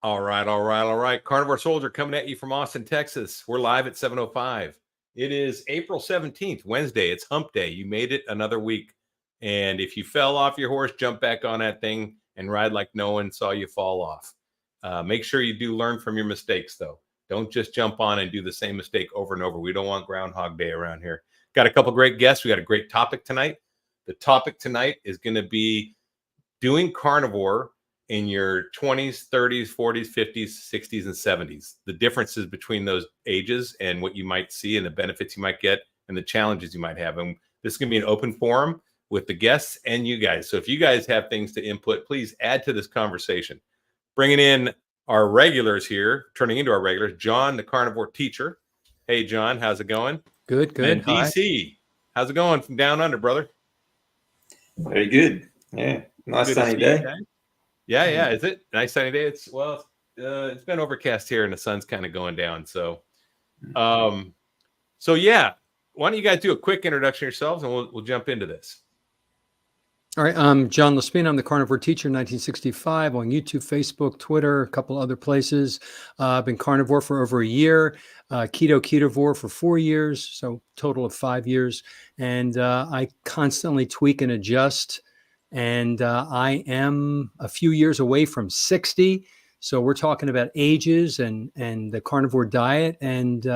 All right. Carnivore Soldier coming at you from Austin, Texas. We're live at 7:05. It is April 17th, Wednesday. It's Hump Day. You made it another week. And if you fell off your horse, jump back on that thing and ride like no one saw you fall off. Make sure you do learn from your mistakes, though. Don't just jump on and do the same mistake over and over. We don't want Groundhog Day around here. Got a couple great guests. We got a great topic tonight. The topic tonight is going to be doing carnivore in your 20s, 30s, 40s, 50s, 60s, and 70s. The differences between those ages and what you might see and the benefits you might get and the challenges you might have. And this is going to be an open forum with the guests and you guys. So if you guys have things to input, please add to this conversation. Bringing in our regulars here, turning into our regulars, John, the Carnivore Teacher. Hey, John, how's it going? Good. And DC, how's it going from down under, brother? Very good. Yeah, nice sunny day. Yeah. Is it nice sunny day? It's been overcast here and the sun's kind of going down. So yeah. Why don't you guys do a quick introduction yourselves and we'll jump into this. All right. I'm John Lespina. I'm the Carnivore Teacher, 1965 on YouTube, Facebook, Twitter, a couple other places. I've been carnivore for over a year, ketovore for 4 years, so total of 5 years. And I constantly tweak and adjust. And I am a few years away from 60. So we're talking about ages and the carnivore diet. And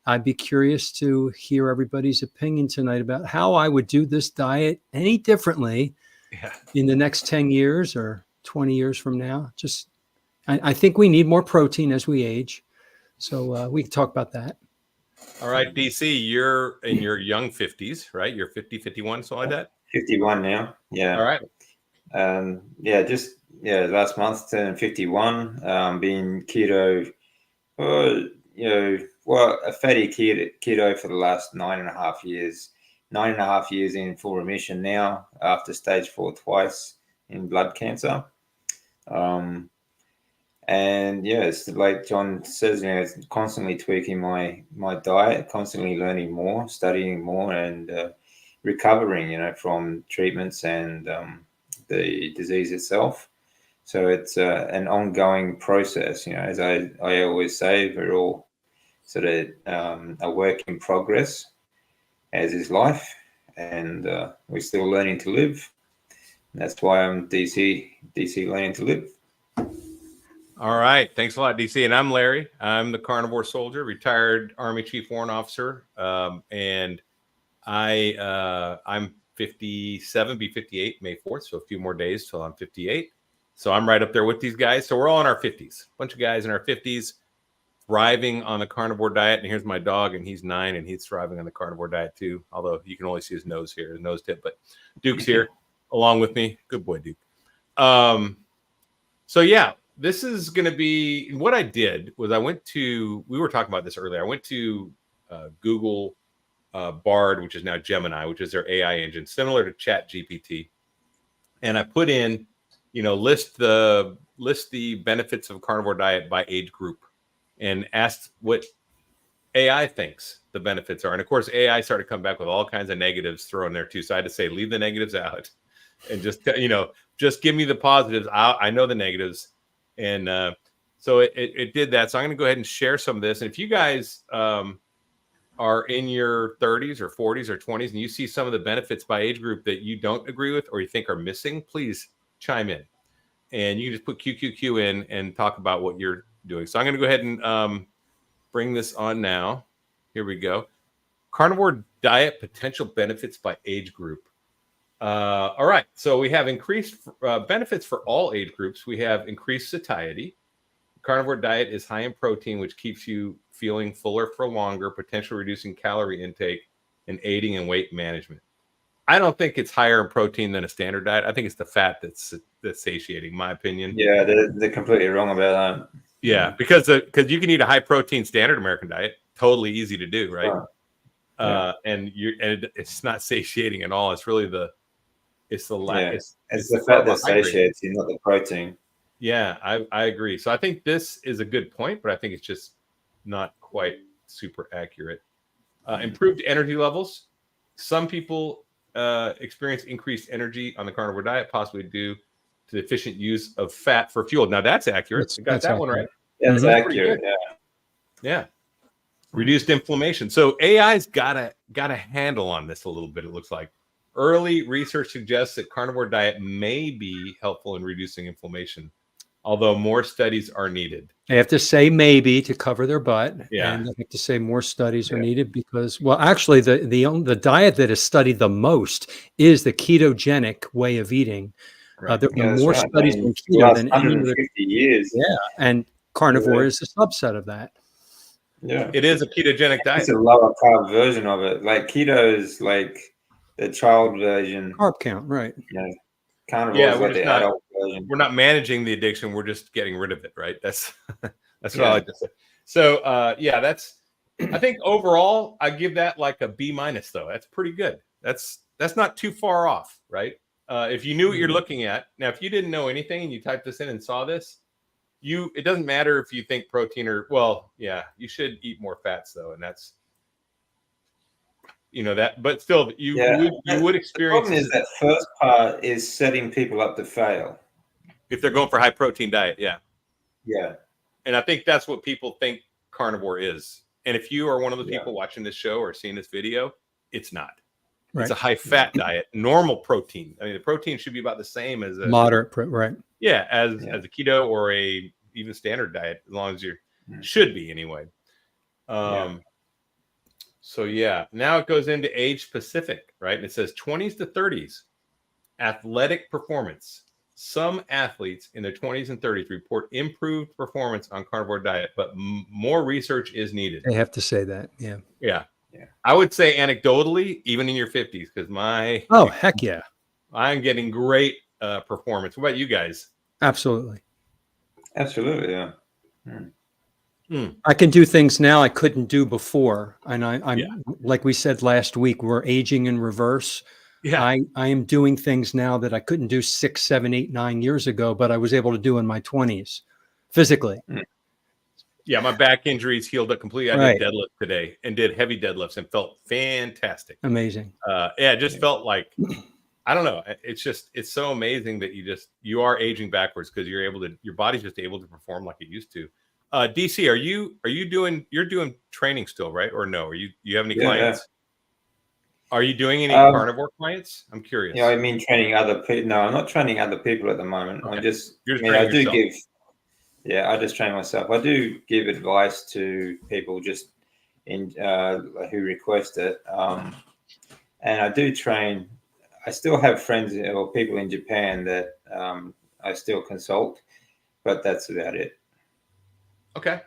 I'd be curious to hear everybody's opinion tonight about how I would do this diet any differently in the next 10 years or 20 years from now. I think we need more protein as we age. So we can talk about that. All right, DC, you're in your young 50s, right? You're 50, 51, something like that? 51 now. Yeah. All right. Last month turned 51. Been keto, a fatty keto for the last 9.5 years. 9.5 years in full remission now after stage 4 twice in blood cancer. It's like John says, it's constantly tweaking my diet, constantly learning more, studying more, and recovering, from treatments and the disease itself. So it's an ongoing process, as I always say, we're all sort of a work in progress, as is life, and we're still learning to live. And that's why I'm DC learning to live. All right. Thanks a lot, DC. And I'm Larry. I'm the Carnivore Soldier, retired Army Chief Warrant Officer. And I'm 57, be 58 May 4th. So a few more days till I'm 58. So I'm right up there with these guys. So we're all in our 50s. A bunch of guys in our 50s thriving on the carnivore diet. And here's my dog, and he's 9, and he's thriving on the carnivore diet too. Although you can only see his nose here, his nose tip. But Duke's here along with me. Good boy, Duke. This is going to be what I did was we were talking about this earlier. I went to Google Bard, which is now Gemini, which is their AI engine, similar to ChatGPT. And I put in, list the benefits of a carnivore diet by age group and asked what AI thinks the benefits are. And of course, AI started to come back with all kinds of negatives thrown there too. So I had to say, leave the negatives out and just give me the positives. I know the negatives. And so it did that. So I'm going to go ahead and share some of this. And if you guys are in your 30s or 40s or 20s and you see some of the benefits by age group that you don't agree with or you think are missing, please chime in. And you can just put QQQ in and talk about what you're doing. So I'm going to go ahead and bring this on now. Here we go. Carnivore diet potential benefits by age group. All right. So we have increased benefits for all age groups. We have increased satiety. Carnivore diet is high in protein, which keeps you feeling fuller for longer, potentially reducing calorie intake and aiding in weight management. I don't think it's higher in protein than a standard diet. I think it's the fat that's satiating, in my opinion. Yeah, they're completely wrong about that. Yeah, because you can eat a high protein standard American diet, totally easy to do, right? And it's not satiating at all. It's really it's the fat that satiates you, not the protein. Yeah, I agree. So I think this is a good point, but I think it's just not quite super accurate. Improved energy levels. Some people experience increased energy on the carnivore diet, possibly due to the efficient use of fat for fuel. Now that's accurate. You got That's that one right. That's Mhm. accurate. Yeah. Yeah. Reduced inflammation. So AI's got a handle on this a little bit, it looks like. Early research suggests that carnivore diet may be helpful in reducing inflammation, although more studies are needed. They have to say maybe to cover their butt, Yeah. and they have to say more studies are needed because, well, actually, the diet that is studied the most is the ketogenic way of eating. Right. There have been Yeah, that's more right. studies I on mean, the keto last than any other. 150 years. Yeah, and carnivore Yeah. is a subset of that. Yeah. It is a ketogenic diet. It's a lower carb version of it. Like keto is like the child version. Carb count, right? You know, carnivore Yeah, is like the adult version. we're not managing the addiction, we're just getting rid of it, right? That's what I Yeah. like to say. So yeah, I think overall I give that like a B- though. That's pretty good. That's not too far off, right? If you knew what you're looking at. Now, if you didn't know anything and you typed this in and saw this, it doesn't matter if you think protein you should eat more fats though, and that's that, but still you would experience. The problem is that first part is setting people up to fail if they're going for high protein diet. Yeah. And I think that's what people think carnivore is. And if you are one of the people watching this show or seeing this video, it's not. Right. It's a high fat diet, normal protein. I mean, the protein should be about the same as a moderate, right? Yeah, as a keto or a even standard diet, as long as you should be anyway. So now it goes into age specific, right? And it says 20s to 30s, athletic performance. Some athletes in their 20s and 30s report improved performance on carnivore diet, but more research is needed. They have to say that. Yeah. I would say anecdotally, even in your 50s, because oh, heck yeah, I'm getting great performance. What about you guys? Absolutely. Yeah. I can do things now I couldn't do before, and I'm like we said last week, we're aging in reverse. Yeah, I am doing things now that I couldn't do 6, 7, 8, 9 years ago, but I was able to do in my 20s physically. Yeah, my back injuries healed up completely. I did deadlift today and did heavy deadlifts and felt fantastic. Amazing. It just felt like, I don't know. It's so amazing that you are aging backwards because your body's just able to perform like it used to. DC, you're doing training still, right? Or no? You have any clients? Yeah. Are you doing any carnivore clients? I'm curious. I mean training other people. No, I'm not training other people at the moment. Okay. I'm just, I just train myself. I do give advice to people just who request it. And I do train. I still have friends or people in Japan that I still consult, but that's about it. Okay.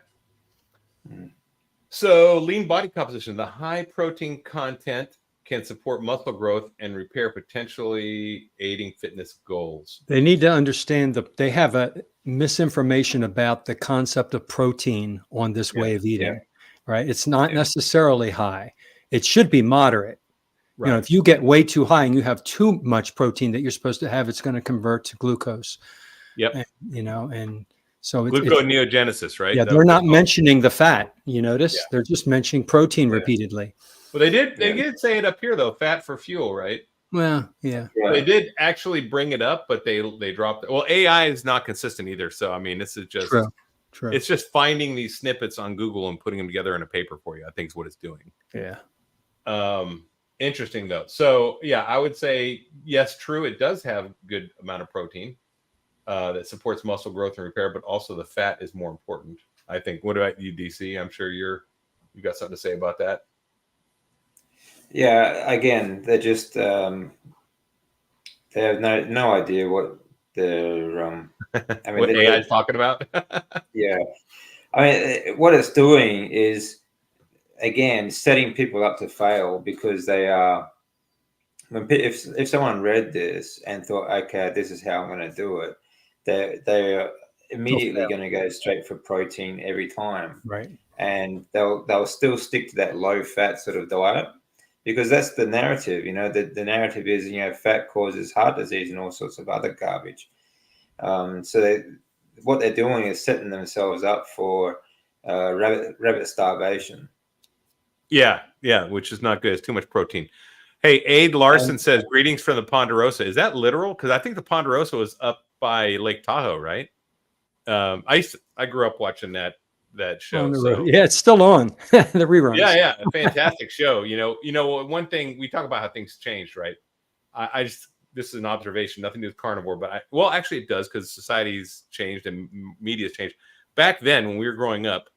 So lean body composition, the high protein content can support muscle growth and repair, potentially aiding fitness goals. They need to understand that they have a misinformation about the concept of protein on this way of eating, right? It's not necessarily high. It should be moderate. Right. If you get way too high and you have too much protein that you're supposed to have, it's going to convert to glucose. Yep. And so gluconeogenesis, right? Yeah, they're not mentioning the fat. You notice they're just mentioning protein repeatedly. Well, they did say it up here though, fat for fuel, right? Well, yeah. They did actually bring it up, but they dropped it. Well, AI is not consistent either. So I mean, this is just True. It's just finding these snippets on Google and putting them together in a paper for you. I think is what it's doing. Yeah. Interesting though. So I would say yes, true. It does have good amount of protein that supports muscle growth and repair, but also the fat is more important, I think. What about you, DC? I'm sure you got something to say about that. Yeah, again, they're just they have no idea what they're what AI is talking about. Yeah, I mean, what it's doing is again setting people up to fail because they are. If someone read this and thought, okay, this is how I'm going to do it, they're immediately going to go straight for protein every time, right? And they'll still stick to that low fat sort of diet. Because that's the narrative, the narrative is, fat causes heart disease and all sorts of other garbage. So what they're doing is setting themselves up for rabbit starvation. Yeah, which is not good. It's too much protein. Hey, Aid Larson says, greetings from the Ponderosa. Is that literal? Because I think the Ponderosa was up by Lake Tahoe, right? I grew up watching that show. On the So road. Yeah, it's still on the reruns. yeah, a fantastic show. One thing we talk about how things changed, right? I just, this is an observation, nothing to do with carnivore, but well, actually it does, because society's changed and media's changed. Back then, when we were growing up,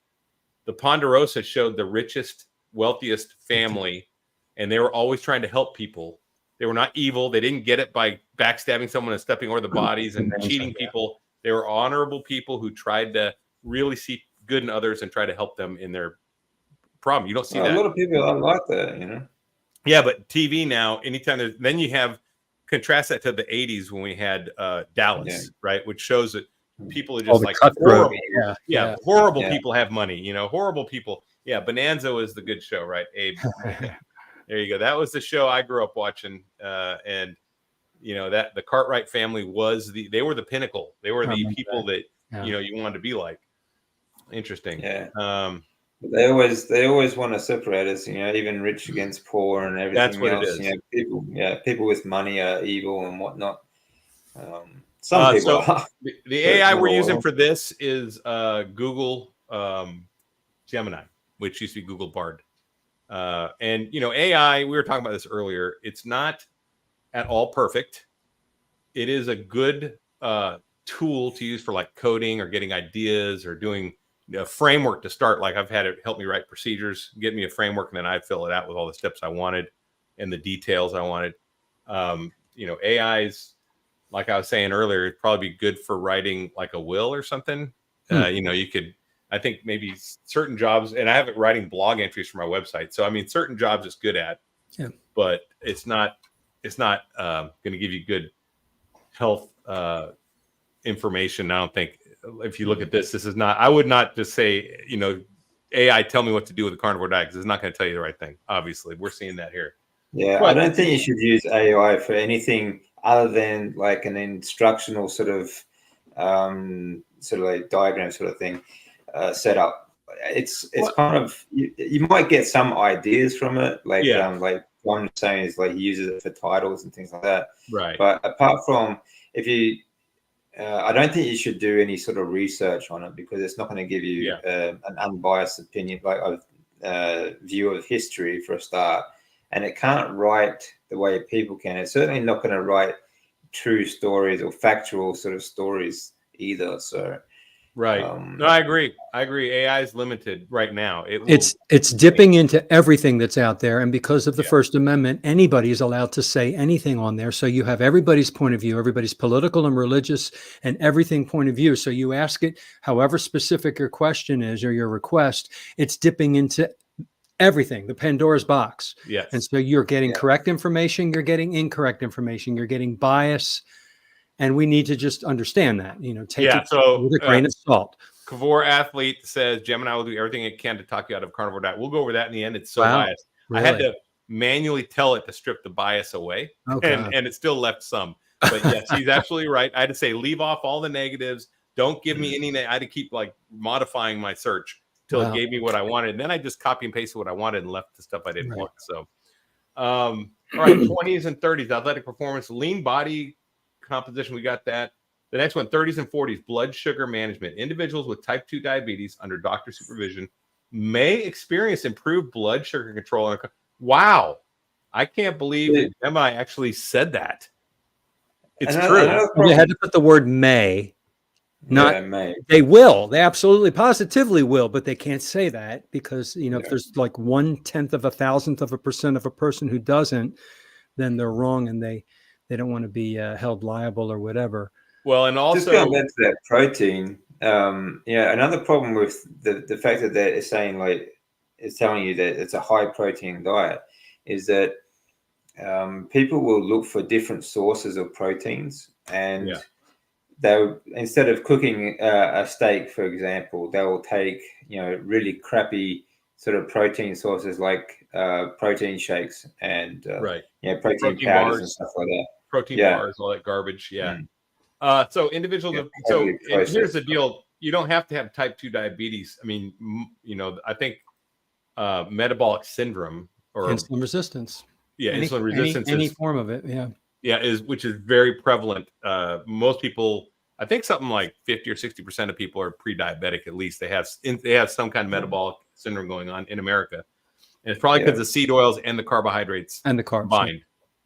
the Ponderosa showed the richest, wealthiest family, and they were always trying to help people. They were not evil. They didn't get it by backstabbing someone and stepping over the bodies and cheating people. They were honorable people who tried to really see good in others and try to help them in their problem. You don't see that. A lot of people are like that, Yeah, but TV now, anytime then you have, contrast that to the 80s when we had Dallas, right? Which shows that people are just like horrible. Horrible people have money, horrible people. Yeah, Bonanza was the good show, right, Abe? There you go. That was the show I grew up watching. And that the Cartwright family they were the pinnacle. They were the people that you wanted to be like. Interesting. Yeah. They always want to separate us, even rich against poor and everything. That's what else. it is. People with money are evil and whatnot. Some people are. The AI we're using for this is Google Gemini, which used to be Google Bard. And AI, we were talking about this earlier. It's not at all perfect. It is a good tool to use for like coding or getting ideas or doing a framework to start. Like I've had it help me write procedures, get me a framework, and then I fill it out with all the steps I wanted and the details I wanted. AI's, like I was saying earlier, it'd probably be good for writing like a will or something. You could, I think maybe certain jobs, and I have it writing blog entries for my website. So, I mean, certain jobs it's good at, but it's not going to give you good health information. I don't think. If you look at this is not, I would not just say, AI, tell me what to do with the carnivore diet, because it's not going to tell you the right thing. Obviously, we're seeing that here. Yeah, I don't think you should use AI for anything other than like an instructional sort of like diagram sort of thing setup. It's kind of, you might get some ideas from it, like what I'm saying is like he uses it for titles and things like that. Right. But apart from, if you I don't think you should do any sort of research on it, because it's not going to give you an unbiased opinion, like a view of history for a start. And it can't write the way people can. It's certainly not going to write true stories or factual sort of stories either. So, right. No, I agree. AI is limited right now. It's dipping into everything that's out there, and because of the First Amendment, anybody is allowed to say anything on there. So you have everybody's point of view, everybody's political and religious and everything point of view. So you ask it however specific your question is or your request, it's dipping into everything, the Pandora's box. Yes. And so you're getting correct information, you're getting incorrect information, you're getting bias. And we need to just understand that, take it with a grain of salt. Carnivore Athlete says Gemini will do everything it can to talk you out of carnivore diet. We'll go over that in the end. It's so biased. Really? I had to manually tell it to strip the bias away, and it still left some. But yes, he's absolutely right. I had to say, leave off all the negatives. Don't give me any. I had to keep like modifying my search till it gave me what I wanted. And then I just copy and pasted what I wanted and left the stuff I didn't want. So, all right, 20s and 30s, athletic performance, lean body composition. We got that. The next one, 30s and 40s, blood sugar management. Individuals with type 2 diabetes under doctor supervision may experience improved blood sugar control. Wow. I can't believe that Gemini actually said that. It's true. They had to put the word may. May. They will. They absolutely positively will, but they can't say that because, if there's like 1/10 of 1,000th of a % of a person who doesn't, then they're wrong and they don't want to be held liable or whatever. Well, and also just going back to that protein, another problem with the fact that it's saying it's telling you that it's a high protein diet is that people will look for different sources of proteins, and they'll, instead of cooking a steak, for example, they will take really crappy sort of protein sources like protein shakes and protein powders bars and stuff like that. Protein bars, all that garbage. So individuals. Here's the deal: you don't have to have type 2 diabetes. I mean, I think metabolic syndrome or insulin resistance. Insulin resistance. Any form of it. which is very prevalent. Most people, I think something like 50 or 60% of people are pre-diabetic. At least they have some kind of metabolic syndrome going on in America, and it's probably because the seed oils and the carbohydrates and the carbs combined.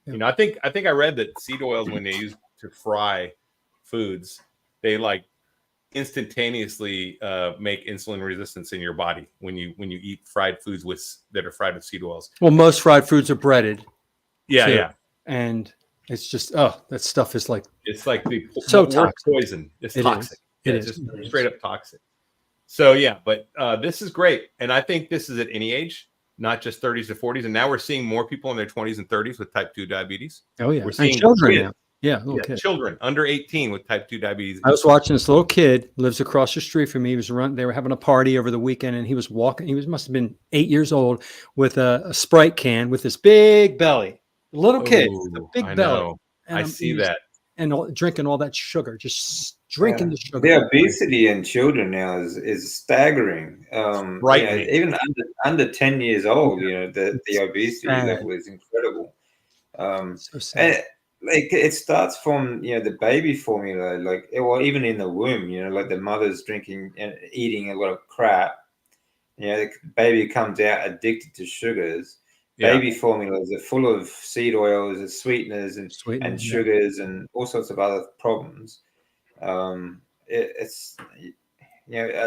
Yeah. You know, I think I read that seed oils, when they use to fry foods, they like instantaneously make insulin resistance in your body when you eat fried foods that are fried with seed oils. Well, most fried foods are breaded. Yeah, too. yeah. And it's just, that stuff is like, it's like the so worst toxic. poison. It's toxic. It It's is. just straight up toxic. So yeah, but this is great, and I think this is at any age, not just 30s to 40s. And now we're seeing more people in their 20s and 30s with type 2 diabetes. Oh yeah, we're seeing children kids, now. Yeah, little kids. Children under 18 with type 2 diabetes. I was watching this little kid, lives across the street from me. He was they were having a party over the weekend, and he was walking. He must have been 8 years old with a Sprite can with this big belly. Little kid, with a big belly. Know. I see that. And drinking all that sugar, just drinking the sugar. The obesity in children now is staggering. Even under 10 years old, the obesity level is incredible. So sad. And it starts from the baby formula, or even in the womb. Like the mother's drinking and eating a lot of crap. The baby comes out addicted to sugars. Baby formulas are full of seed oils and sweeteners and sugars and all sorts of other problems. It's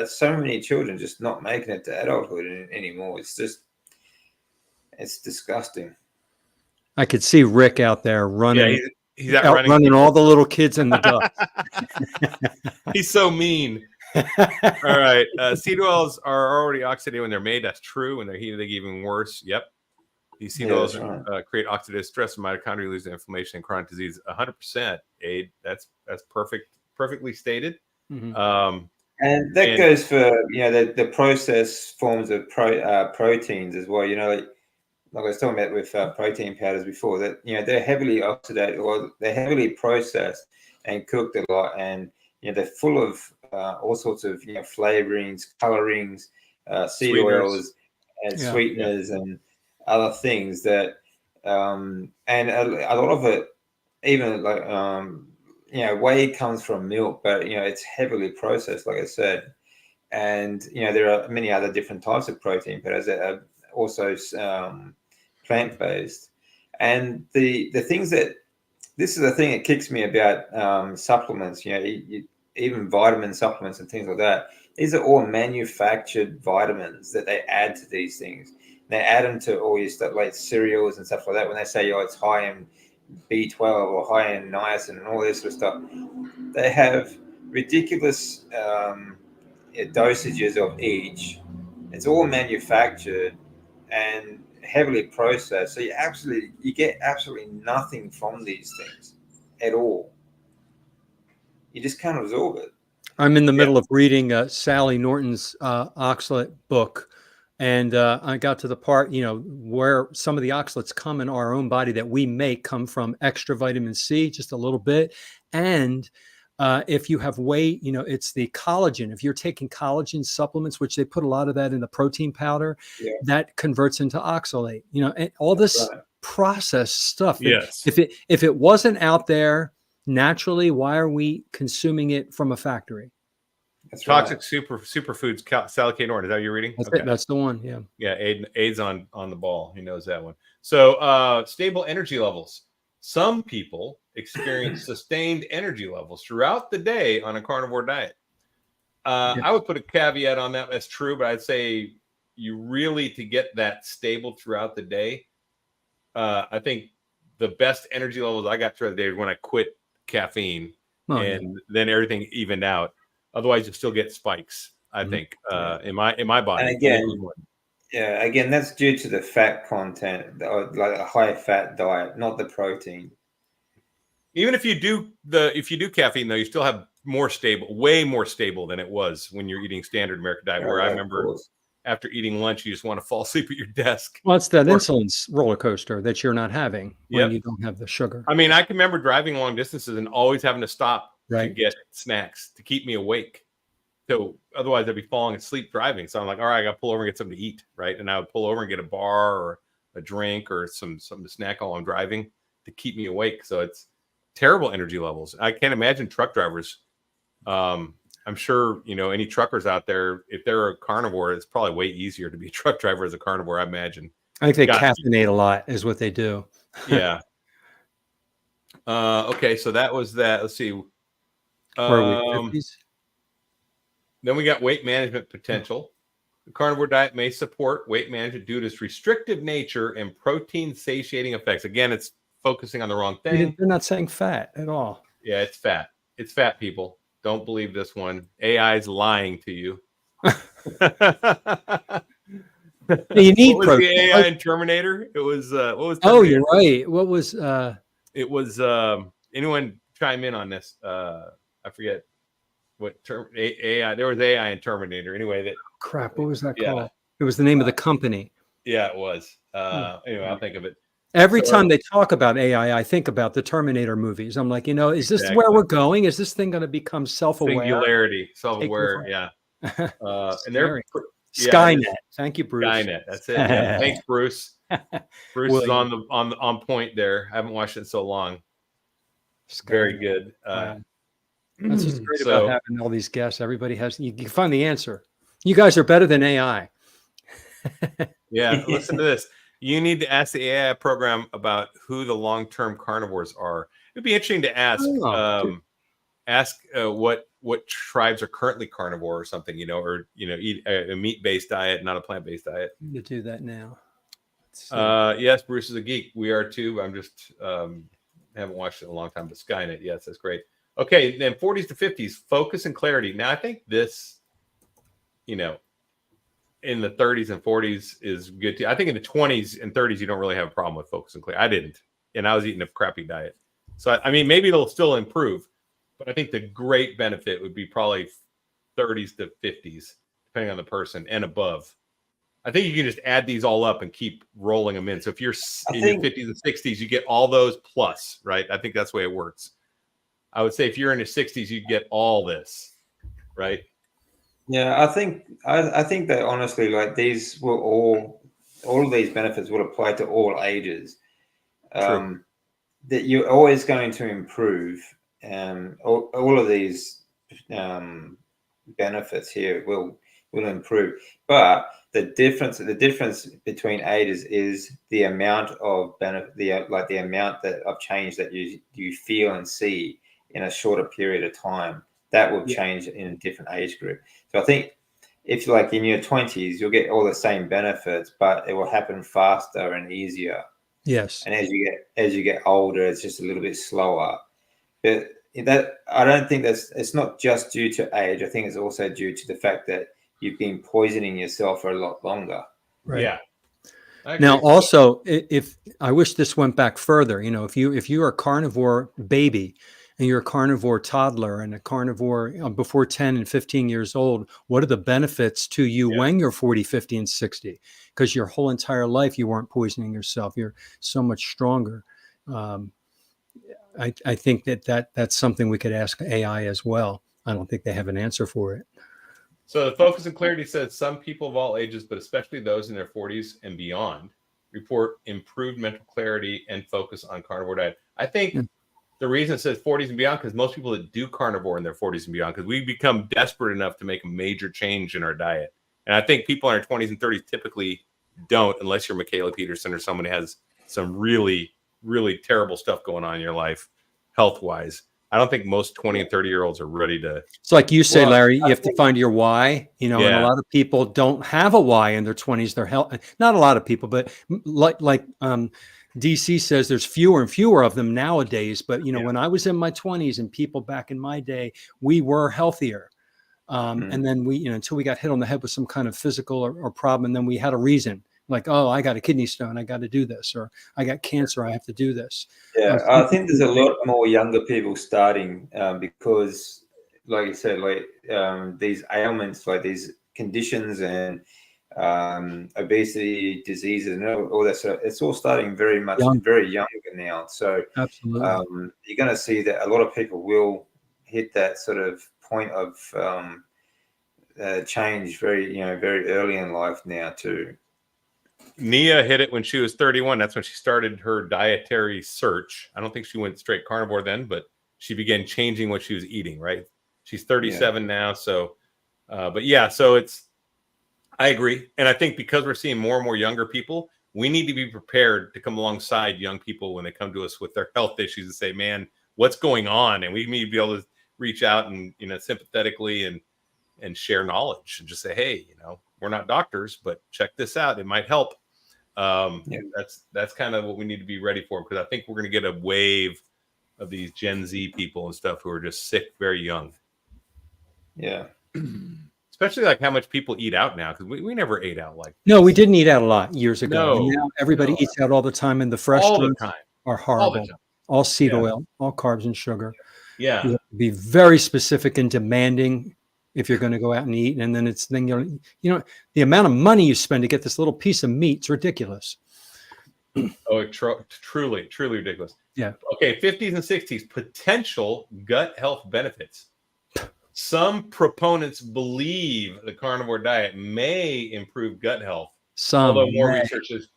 so many children just not making it to adulthood anymore. It's disgusting. I could see Rick out there running. Yeah, he's out running all the little kids in the dust. He's so mean. All right. Seed oils are already oxidative when they're made. That's true. When they're heated, they get even worse. Yep. These seed oils create oxidative stress and mitochondria losing inflammation and chronic disease. 100%. Aid. That's perfectly stated. Mm-hmm. And that goes for the processed forms of proteins as well. Like I was talking about with protein powders before, that they're heavily oxidated, or they're heavily processed and cooked a lot, and they're full of all sorts of flavorings, colorings, seed oils, and sweeteners, and other things that and a lot of it, even like whey comes from milk, but it's heavily processed, like I said. And there are many other different types of protein powders that are also plant-based. And the things that, this is the thing that kicks me about supplements, even vitamin supplements and things like that. These are all manufactured vitamins that they add to these things. They add them to all your stuff like cereals and stuff like that. When they say, it's high in B12 or high in niacin and all this sort of stuff, they have ridiculous dosages of each. It's all manufactured and heavily processed, so you get absolutely nothing from these things at all. You just can't absorb it. I'm in the middle of reading Sally Norton's oxalate book, and I got to the part where some of the oxalates come in our own body that we make come from extra vitamin C, just a little bit. And if you have weight, it's the collagen. If you're taking collagen supplements, which they put a lot of that in the protein powder, that converts into oxalate, and all this processed stuff. Yes. If it wasn't out there naturally, why are we consuming it from a factory? That's Toxic superfoods. Sally K. Norton. Is that what you're reading? That's the one. Yeah. Yeah. Aid's on the ball. He knows that one. So stable energy levels. Some people experience sustained energy levels throughout the day on a carnivore diet. I would put a caveat on that. That's true, but I'd say you really, to get that stable throughout the day, I think the best energy levels I got throughout the day is when I quit caffeine, then everything evened out. Otherwise, you still get spikes, I think, in my body. And again, that's due to the fat content, or like a high fat diet, not the protein. Even if you do caffeine, though, you still have way more stable than it was when you're eating standard American diet. Where I remember after eating lunch, you just want to fall asleep at your desk. Well, it's that insulin roller coaster that you're not having when you don't have the sugar. I mean, I can remember driving long distances and always having to stop to get snacks to keep me awake. So otherwise, I'd be falling asleep driving. So I'm like, all right, I got to pull over and get something to eat, right? And I would pull over and get a bar or a drink or something to snack while I'm driving. to keep me awake. So it's terrible energy levels. I can't imagine truck drivers. I'm sure, any truckers out there, if they're a carnivore, it's probably way easier to be a truck driver as a carnivore, I imagine. I think they caffeinate a lot is what they do. Yeah. Okay, so that was that. Let's see. Where are we? Then we got weight management potential. The carnivore diet may support weight management due to its restrictive nature and protein satiating effects. Again, it's focusing on the wrong thing. They're not saying fat at all. Yeah, it's fat. It's fat, people. Don't believe this one. AI is lying to you. You need what was the AI in Terminator? It was what was Terminator? Oh, you're right. What was it was anyone chime in on this? I forget what AI. There was AI in Terminator. Anyway, crap. What was that called? It was the name of the company. Yeah, it was. Anyway, I'll think of it. Every time they talk about AI, I think about the Terminator movies. I'm like, is this where we're going? Is this thing going to become self-aware? Singularity, self-aware. Yeah. And they're Skynet. Thank you, Bruce. Skynet. That's it. Yeah. Thanks, Bruce. Bruce is on point there. I haven't watched it in so long. Skynet. Very good. That's what's great about having all these guests. Everybody has. You can find the answer. You guys are better than AI. Yeah. Listen to this. You need to ask the AI program about who the long-term carnivores are. It'd be interesting to ask. What tribes are currently carnivore or something, eat a meat-based diet, not a plant-based diet. You do that now. Yes, Bruce is a geek. We are too. I'm just haven't watched it in a long time. But Skynet, yes, that's great. Okay, then 40s to 50s, focus and clarity. Now, I think this, in the 30s and 40s is good too. I think in the 20s and 30s, you don't really have a problem with focus and clarity. I didn't, and I was eating a crappy diet. So, I mean, maybe it'll still improve. But I think the great benefit would be probably 30s to 50s, depending on the person and above. I think you can just add these all up and keep rolling them in. So if you're in your 50s and 60s, you get all those plus, right? I think that's the way it works. I would say if you're in your 60s, you get all this, right? Yeah, I think that honestly, like these will all of these benefits will apply to all ages. That you're always going to improve. All of these benefits here will improve, but the difference between ages is the amount of benefit, the amount of change that you feel and see in a shorter period of time. That will change in a different age group. So I think if like in your 20s, you'll get all the same benefits, but it will happen faster and easier. Yes. And as you get older, it's just a little bit slower. But that I don't think it's not just due to age. I think it's also due to the fact that you've been poisoning yourself for a lot longer. Right. Yeah. Now, also, if I wish this went back further, if you're a carnivore baby and you're a carnivore toddler and a carnivore before 10 and 15 years old, what are the benefits to you when you're 40, 50, and 60? Because your whole entire life you weren't poisoning yourself. You're so much stronger. I think that's something we could ask AI as well. I don't think they have an answer for it. So the focus and clarity says some people of all ages, but especially those in their 40s and beyond, report improved mental clarity and focus on carnivore diet. I think the reason it says 40s and beyond, because most people that do carnivore in their 40s and beyond, because we become desperate enough to make a major change in our diet. And I think people in their 20s and 30s typically don't, unless you're Michaela Peterson or someone who has some really, really terrible stuff going on in your life, health-wise. I don't think most 20 and 30-year-olds are ready to. It's like you say, Larry, you have to find your why, and a lot of people don't have a why in their 20s. They're not a lot of people, but like DC says, there's fewer and fewer of them nowadays. But, when I was in my 20s and people back in my day, we were healthier. And then until we got hit on the head with some kind of physical or problem, and then we had a reason. Like, oh, I got a kidney stone, I got to do this, or I got cancer, I have to do this. Yeah, I think there's a lot more younger people starting because, like you said, these ailments, like these conditions and obesity, diseases, and all that stuff, it's all starting very younger now. So absolutely, you're going to see that a lot of people will hit that sort of point of change very early in life now too. Nia hit it when she was 31. That's when she started her dietary search. I don't think she went straight carnivore then, but she began changing what she was eating, right? She's 37 now. So, but yeah, so I agree. And I think because we're seeing more and more younger people, we need to be prepared to come alongside young people when they come to us with their health issues and say, man, what's going on? And we need to be able to reach out and, sympathetically and share knowledge and just say, hey, we're not doctors, but check this out. It might help. That's kind of what we need to be ready for, because I think we're going to get a wave of these Gen Z people and stuff who are just sick very young. Yeah. Especially like how much people eat out now, because we never ate out like No, we didn't eat out a lot years ago. No, now everybody eats out all the time, and the all the restaurants time. are horrible. All seed oil, all carbs and sugar. Yeah. You have to be very specific and demanding if you're going to go out and eat. And then the amount of money you spend to get this little piece of meat is ridiculous. Oh, truly ridiculous. Yeah. Okay, 50s and 60s, potential gut health benefits. Some proponents believe the carnivore diet may improve gut health. Although more research is,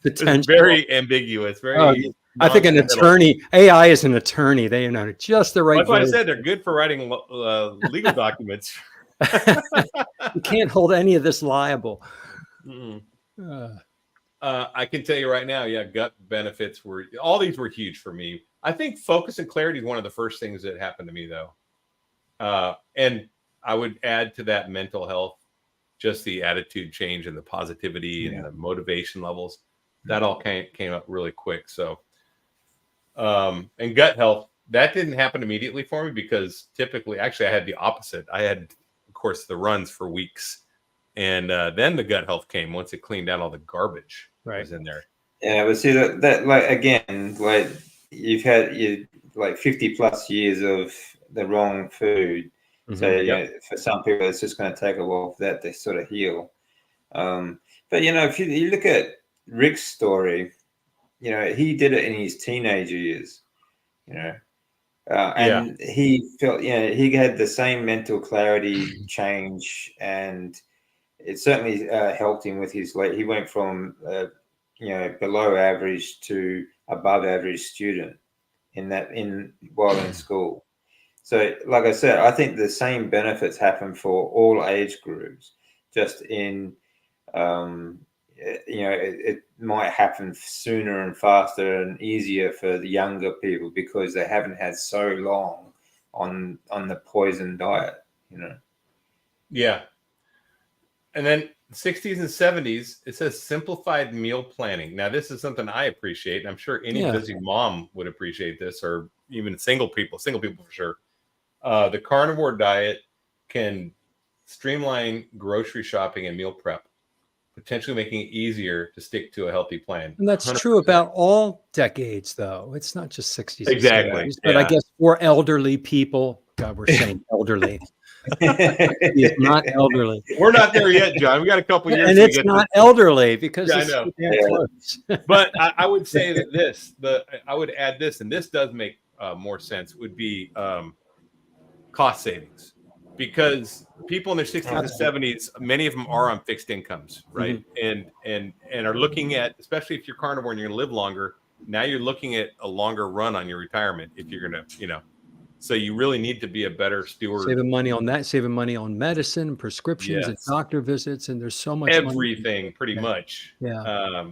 it's very ambiguous. I think an attorney, AI is an attorney. They know just the right. That's why I said they're good for writing legal documents. You can't hold any of this liable. I can tell you right now, gut benefits all these were huge for me. I think focus and clarity is one of the first things that happened to me, though. And I would add to that mental health, just the attitude change and the positivity and the motivation levels. That all came up really quick. So, and gut health, that didn't happen immediately for me, because typically, actually, I had the opposite. I had, of course, the runs for weeks. And then the gut health came once it cleaned out all the garbage that was in there. Yeah, but see that like, again, like you've had 50 plus years of the wrong food. So for some people, it's just going to take a while for that to sort of heal. But if you look at Rick's story, he did it in his teenage years. And he felt, he had the same mental clarity change, and it certainly helped him with his weight. He went from below average to above average student while in school. So, like I said, I think the same benefits happen for all age groups. Just in, it might happen sooner and faster and easier for the younger people because they haven't had so long on the poison diet. Yeah. And then 60s and 70s, it says simplified meal planning. Now, this is something I appreciate, and I'm sure any busy mom would appreciate this, or even single people for sure. The carnivore diet can streamline grocery shopping and meal prep, potentially making it easier to stick to a healthy plan. And that's 100%. True about all decades, though. It's not just 60s. Exactly. And 70s, but I guess for elderly people, God, we're saying elderly. He's not elderly. We're not there yet, John. We got a couple years. And it's not elderly because I know. But I would say that I would add this, and this does make more sense, would be cost savings. Because people in their 60s and 70s, many of them are on fixed incomes, right? And are looking at, especially if you're carnivore and you're going to live longer, now you're looking at a longer run on your retirement if you're going to, so you really need to be a better steward. Saving money on that, saving money on medicine, prescriptions, and doctor visits, and there's so much everything pretty much. Yeah.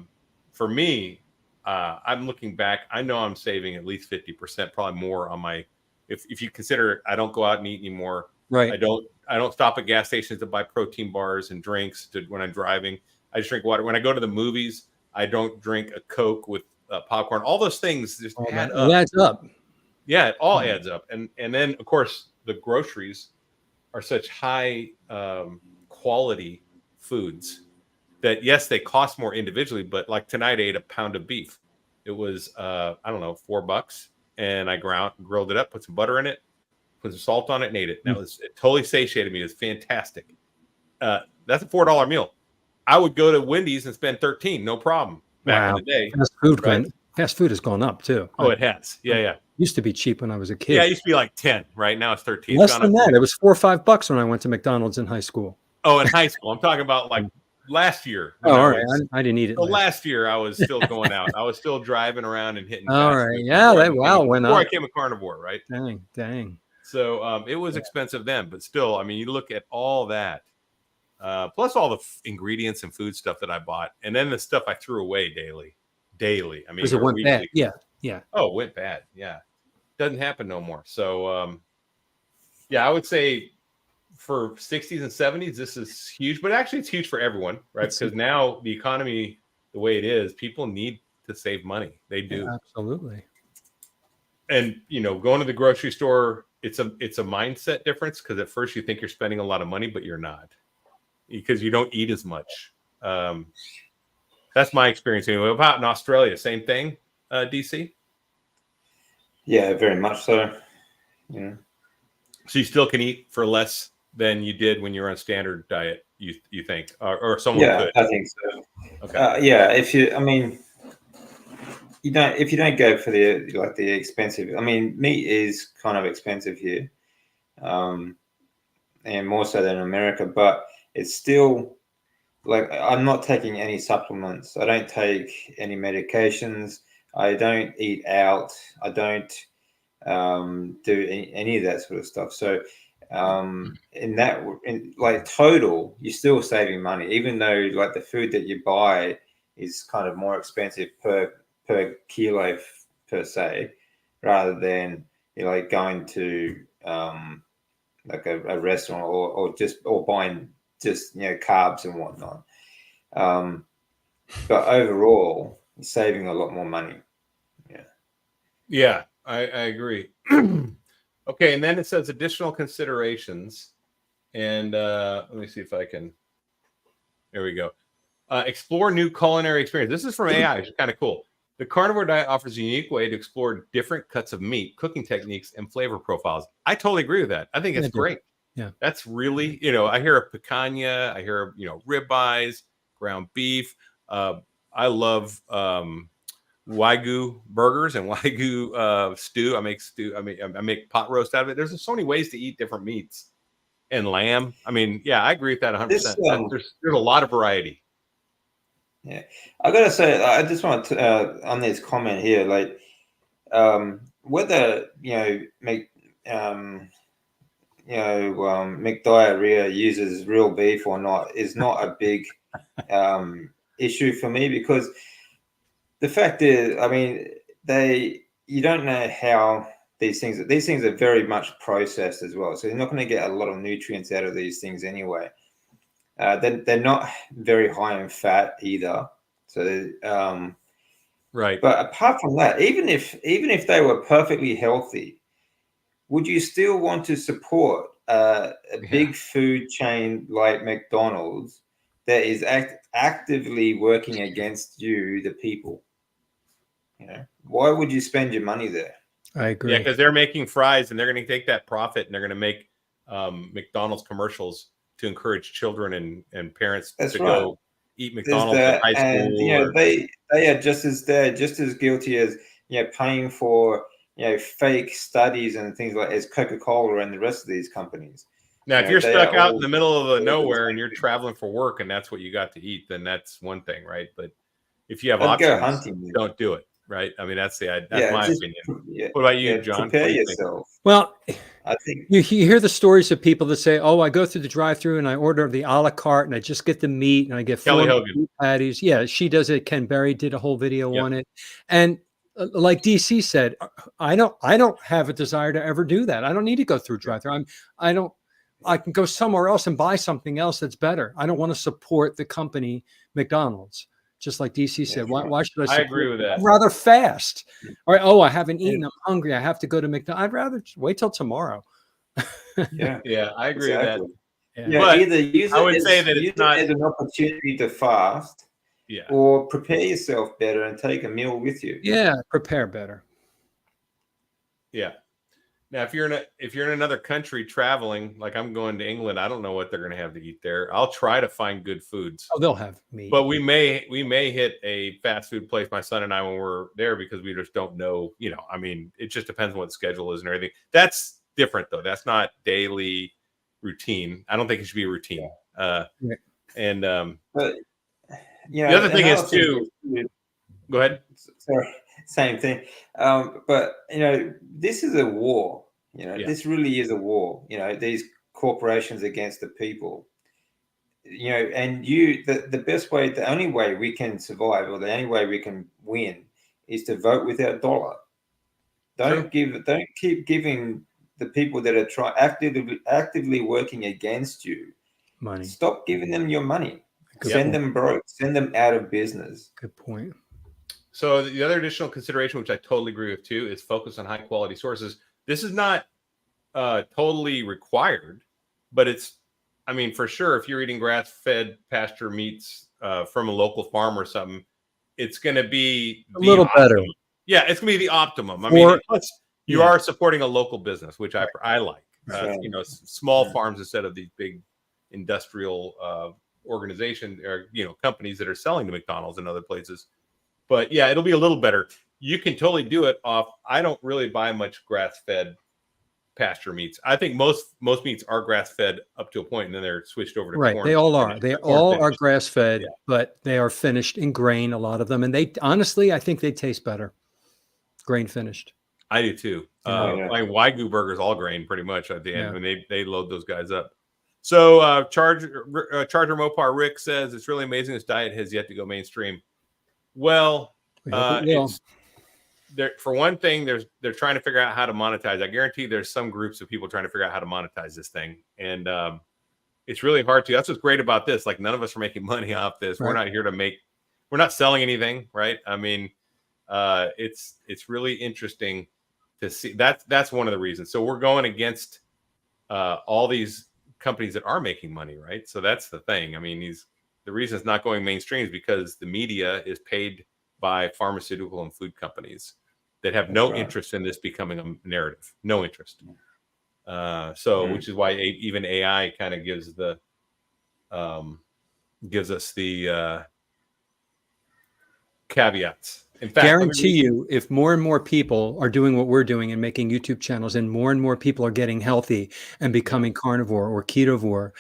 For me, I'm looking back. I know I'm saving at least 50%, probably more on my. If you consider I don't go out and eat anymore. Right. I don't stop at gas stations to buy protein bars and drinks when I'm driving. I just drink water. When I go to the movies, I don't drink a Coke with popcorn. All those things just add up. It adds up. Yeah, it all adds up. And then, of course, the groceries are such high quality foods that, yes, they cost more individually. But like tonight, I ate a pound of beef. It was, $4. And I grilled it up, put some butter in it, put some salt on it, and ate it. And it totally satiated me. It was fantastic. That's a $4 meal. I would go to Wendy's and spend $13, no problem. Back in the day. Fast food has gone up too. Oh, it has. Yeah. Used to be cheap when I was a kid. Yeah, it used to be like 10. Right now it's 13. Less than that. It was $4 or $5 when I went to McDonald's in high school. Oh, in high school. I'm talking about like last year. Oh, all right. I didn't eat it. Last year I was still going out. I was still driving around and hitting. All right. Yeah. Went before up. I became a carnivore, right? Dang. So it was expensive then, but still, I mean, you look at all that, plus all the ingredients and food stuff that I bought, and then the stuff I threw away daily. I mean, it went bad. Yeah. Oh, it went bad. Yeah, doesn't happen no more. So yeah, I would say for 60s and 70s, this is huge, but actually it's huge for everyone, right? Because now the economy, the way it is, people need to save money. They do. Yeah, absolutely. And going to the grocery store, it's a mindset difference, because at first you think you're spending a lot of money, but you're not, because you don't eat as much. That's my experience anyway. About in Australia, same thing, DC? Yeah, very much so. Yeah. So you still can eat for less than you did when you were on standard diet, you think, or someone could? I think so. Okay. Yeah, if you don't go for the expensive. I mean, meat is kind of expensive here, and more so than America, but it's still like, I'm not taking any supplements. I don't take any medications. I don't eat out. I don't do any of that sort of stuff. So in total, you're still saving money, even though like the food that you buy is kind of more expensive per kilo per se, rather than going to like a restaurant or buying just carbs and whatnot. But overall, you're saving a lot more money. Yeah, I agree. Okay, and then it says additional considerations, and let me see if I can. There we go. Explore new culinary experience. This is from AI. It's kind of cool. The carnivore diet offers a unique way to explore different cuts of meat, cooking techniques, and flavor profiles. I totally agree with that. I think it's great. Yeah, that's really, I hear of picanha, I hear of, ribeyes, ground beef. I love Wagyu burgers and Wagyu stew. I make stew. I make pot roast out of it. There's so many ways to eat different meats, and lamb. I mean, yeah, I agree with that 100%. There's a lot of variety. Yeah, I gotta say, I just want to on this comment here, like whether McDiarrhea uses real beef or not is not a big issue for me, because the fact is, I mean, you don't know how these things are very much processed as well, so you're not going to get a lot of nutrients out of these things anyway. They're not very high in fat either, so right. But apart from that, even if they were perfectly healthy, would you still want to support a big food chain like McDonald's that is actively working against you, the people? Why would you spend your money there? I agree. Yeah, because they're making fries, and they're going to take that profit, and they're going to make McDonald's commercials to encourage children and parents to go eat McDonald's in high school. And they are just as guilty as paying for fake studies and things like as Coca-Cola and the rest of these companies. Now, if you're stuck out in the middle of nowhere and you're traveling for work and that's what you got to eat, then that's one thing, right? But if you have options, go hunting, don't do it, right? I mean, that's my opinion. Yeah, what about you, John? Prepare yourself. Well, I think you hear the stories of people that say, "Oh, I go through the drive-through and I order the a la carte and I just get the meat and I get 4 meat patties." Yeah, she does it. Ken Berry did a whole video on it, and like DC said, I don't have a desire to ever do that. I don't need to go through drive-through. I can go somewhere else and buy something else that's better. I don't want to support the company McDonald's. Just like DC said, why should I? I agree with that. I'd rather fast. All right. Oh, I haven't eaten. I'm hungry. I have to go to McDonald's. I'd rather just wait till tomorrow. Yeah, I agree with that. Yeah, but either use it, I would say that it's not as an opportunity to fast, or prepare yourself better and take a meal with you. Yeah, prepare better. Yeah. Now, if you're in another country traveling, like I'm going to England, I don't know what they're going to have to eat there. I'll try to find good foods. Oh, they'll have meat. But we may hit a fast food place, my son and I, when we're there, because we just don't know. I mean, it just depends on what the schedule is and everything. That's different though. That's not daily routine. I don't think it should be a routine. And But the other thing is too. Go ahead. Sorry, same thing. But this is a war. This really is a war. These corporations against the people. And the best way, the only way we can survive, or the only way we can win, is to vote with our dollar. Don't keep giving the people that are actively working against you money. Stop giving them your money. Send them broke. Send them out of business. Good point. So the other additional consideration, which I totally agree with too, is focus on high quality sources. This is not totally required, but it's, I mean, for sure, if you're eating grass-fed pasture meats from a local farm or something, it's going to be a little better. Yeah, it's going to be the optimum. I mean, plus you are supporting a local business, which I like. Small farms instead of these big industrial organizations or companies that are selling to McDonald's and other places. But yeah, it'll be a little better. You can totally do it off. I don't really buy much grass-fed pasture meats. I think most meats are grass-fed up to a point, and then they're switched over to corn. They all are. They all are grass-fed, but they are finished in grain. A lot of them, and they honestly, I think they taste better, grain finished. I do too. My Wagyu burgers all grain pretty much at the end when they load those guys up. So Charger Mopar Rick says it's really amazing this diet has yet to go mainstream. Well, for one thing, they're trying to figure out how to monetize. I guarantee there's some groups of people trying to figure out how to monetize this thing, and it's really hard to. That's what's great about this. Like, none of us are making money off this. Right. We're not here to make. We're not selling anything, right? I mean, it's really interesting to see. That's one of the reasons. So we're going against all these companies that are making money, right? So that's the thing. I mean, the reason it's not going mainstream is because the media is paid by pharmaceutical and food companies that have no interest in this becoming a narrative. No interest. Which is why even AI kind of gives us the caveats. In fact, guarantee you, if more and more people are doing what we're doing and making YouTube channels, and more people are getting healthy and becoming carnivore or ketovore,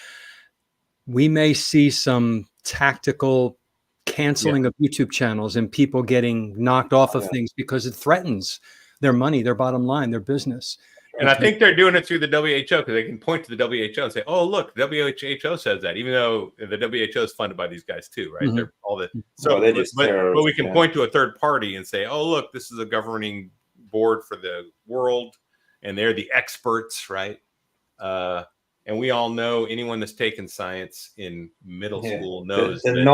we may see some tactical canceling of YouTube channels and people getting knocked off of things because it threatens their money, their bottom line, their business. And I think they're doing it through the WHO because they can point to the WHO and say, "Oh, look, WHO says that," even though the WHO is funded by these guys too, right? Mm-hmm. They're all the but we can point to a third party and say, "Oh, look, this is a governing board for the world, and they're the experts, right?" And we all know, anyone that's taken science in middle school knows the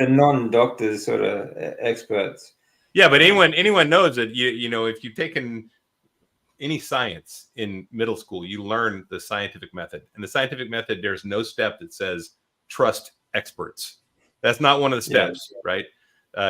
non-doctors sort of experts. Yeah, but anyone knows that if you've taken any science in middle school, you learn the scientific method. And the scientific method, there's no step that says trust experts. That's not one of the steps, right?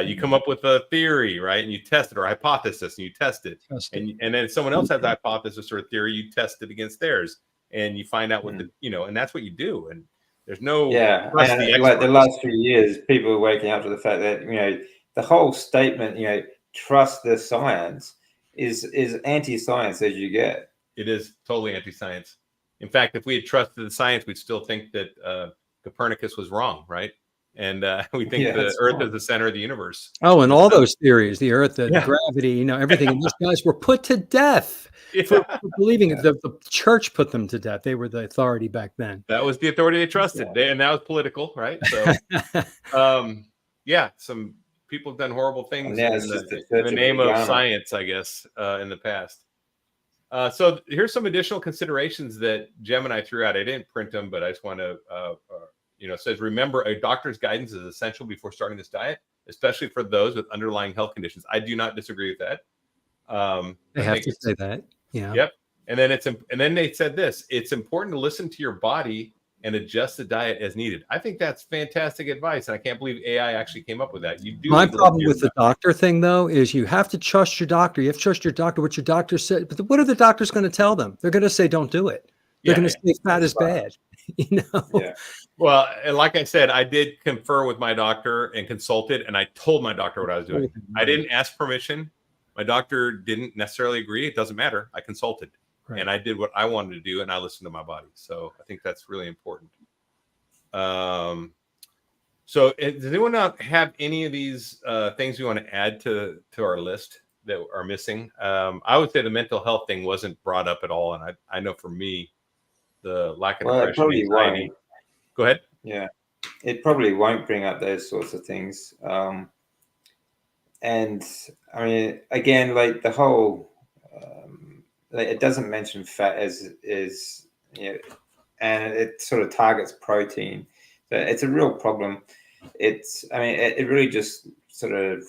You come up with a theory, right? And you test it, or a hypothesis, and you test it. And then someone else has a hypothesis or a theory, you test it against theirs, and you find out what and that's what you do. And there's no like the last few years, people are waking up to the fact that the whole statement, trust the science, is anti-science as you get. It is totally anti-science. In fact, if we had trusted the science, we'd still think that Copernicus was wrong, right? And we think the Earth is the center of the universe. Oh, and all those theories, the Earth, the gravity, everything. And these guys were put to death for believing it. The church put them to death. They were the authority back then. That was the authority they trusted. And that was political, right? So, some people have done horrible things in the name of science, I guess, in the past. So here's some additional considerations that Gemini threw out. I didn't print them, but I just want to, it says, remember, a doctor's guidance is essential before starting this diet, especially for those with underlying health conditions. I do not disagree with that. They have to say that. Yeah. Yep. And then they said this: it's important to listen to your body and adjust the diet as needed. I think that's fantastic advice, and I can't believe AI actually came up with that. You do. My problem with the doctor thing, though, is you have to trust your doctor. You have to trust your doctor, what your doctor said. But what are the doctors going to tell them? They're going to say, "Don't do it." They're going to say fat is bad. Yeah. Well, and like I said, I did confer with my doctor and consulted, and I told my doctor what I was doing. I didn't ask permission. My doctor didn't necessarily agree. It doesn't matter. I consulted. Right. And I did what I wanted to do, and I listened to my body. So I think that's really important. So does anyone else have any of these things you want to add to our list that are missing? I would say the mental health thing wasn't brought up at all. And I know for me, the lack of Well, it depression, probably anxiety. won't. Go ahead. Yeah, it probably won't bring up those sorts of things. And I mean, again, like the whole, like it doesn't mention fat as you know, and it sort of targets protein. So it's a real problem. I mean, it really just sort of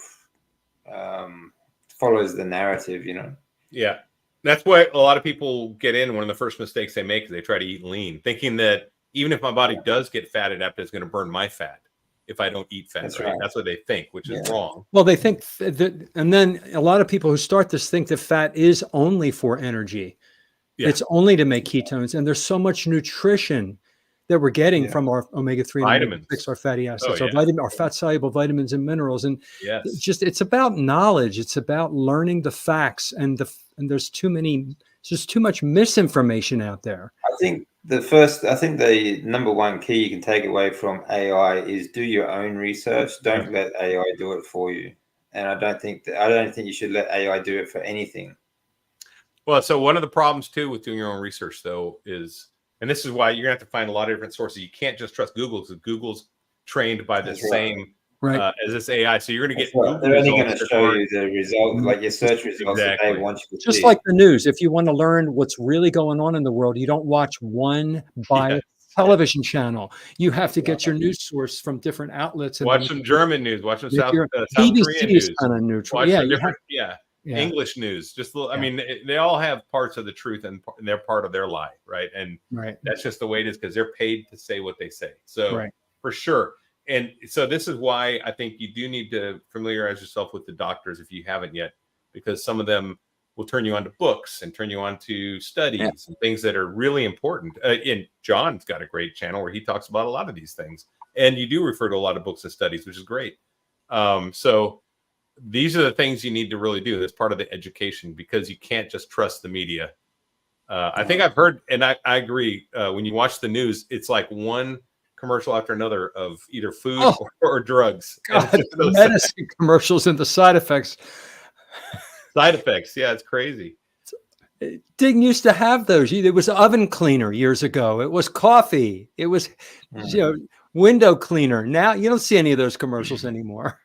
follows the narrative, you know. Yeah. That's what a lot of people get in. One of the first mistakes they make is they try to eat lean, thinking that even if my body does get fatted up, it's going to burn my fat if I don't eat fat. That's right? right. That's what they think, which is wrong. Well, they think that, and then a lot of people who start this think that fat is only for energy. Yeah. It's only to make ketones, and there's so much nutrition that we're getting from our omega-3 and Vitamins. omega-6, our fatty acids, Oh, yeah. our fat-soluble vitamins and minerals, and Yes. it's about knowledge. It's about learning the facts, and there's just too much misinformation out there. I think the number one key you can take away from AI is do your own research. Don't let AI do it for you. And I don't think you should let AI do it for anything. Well, so one of the problems too with doing your own research though is, and this is why you're gonna have to find a lot of different sources. You can't just trust Google because Google's trained by the same as this AI. So you're gonna get Google they're only going results to show you the results, like your search results that they want you to just see. like the news. If you want to learn what's really going on in the world, you don't watch one biased television channel. You have to get your news source from different outlets. And watch some German news, watch some South BBC Korean is news, kind of neutral. watch Yeah, some different English news. Just I mean, they all have parts of the truth and they're part of their lie, right? And that's just the way it is because they're paid to say what they say. So for sure. And so this is why I think you do need to familiarize yourself with the doctors if you haven't yet, because some of them will turn you on to books and turn you on to studies and things that are really important. And John's got a great channel where he talks about a lot of these things. And you do refer to a lot of books and studies, which is great. So these are the things you need to really do. That's part of the education because you can't just trust the media. I think I've heard, and I agree, when you watch the news, it's like one commercial after another of either food or drugs. God, the medicine commercials and the side effects. Side effects. Yeah, it's crazy. Didn't used to have those. It was oven cleaner years ago. It was coffee. It was window cleaner. Now you don't see any of those commercials anymore.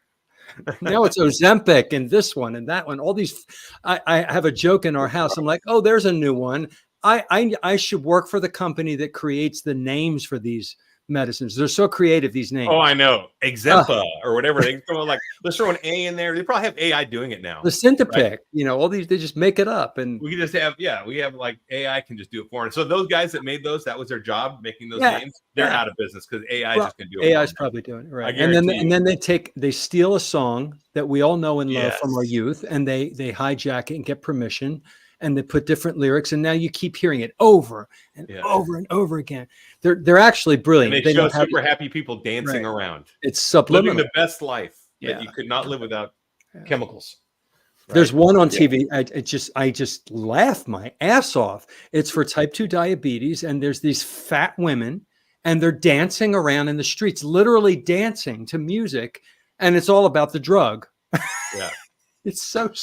Now it's Ozempic and this one and that one. All these. I have a joke in our house. I'm like, oh, there's a new one. I should work for the company that creates the names for these medicines. They're so creative, these names. Oh, I know. Exempa or whatever. They throw like, let's throw an A in there. They probably have AI doing it now. The Synthepic, all these, they just make it up. And we can just have, we have like AI can just do it for us. So those guys that made those, that was their job, making those names. They're out of business because AI just can do it. AI is probably doing it, right? And then they steal a song that we all know and love from our youth, and they hijack it and get permission. And they put different lyrics, and now you keep hearing it over and over and over again. They're actually brilliant. And they show super happy people dancing around. It's subliminal. Living the best life that you could not live without chemicals. Right? There's one on TV. I just laugh my ass off. It's for type 2 diabetes, and there's these fat women, and they're dancing around in the streets, literally dancing to music, and it's all about the drug. Yeah, it's so.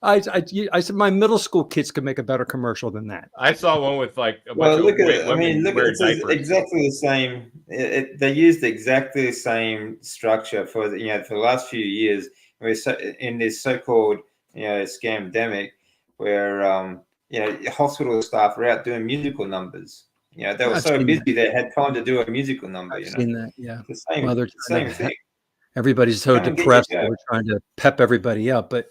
I said my middle school kids could make a better commercial than that. I saw one with like a bunch of women wearing diapers. Exactly the same. They used exactly the same structure for the last few years. We're in this so-called scamdemic where hospital staff are out doing musical numbers. They were so busy they had time to do a musical number. I've seen that. Yeah, the same thing. Everybody's so depressed. We're trying to pep everybody up, but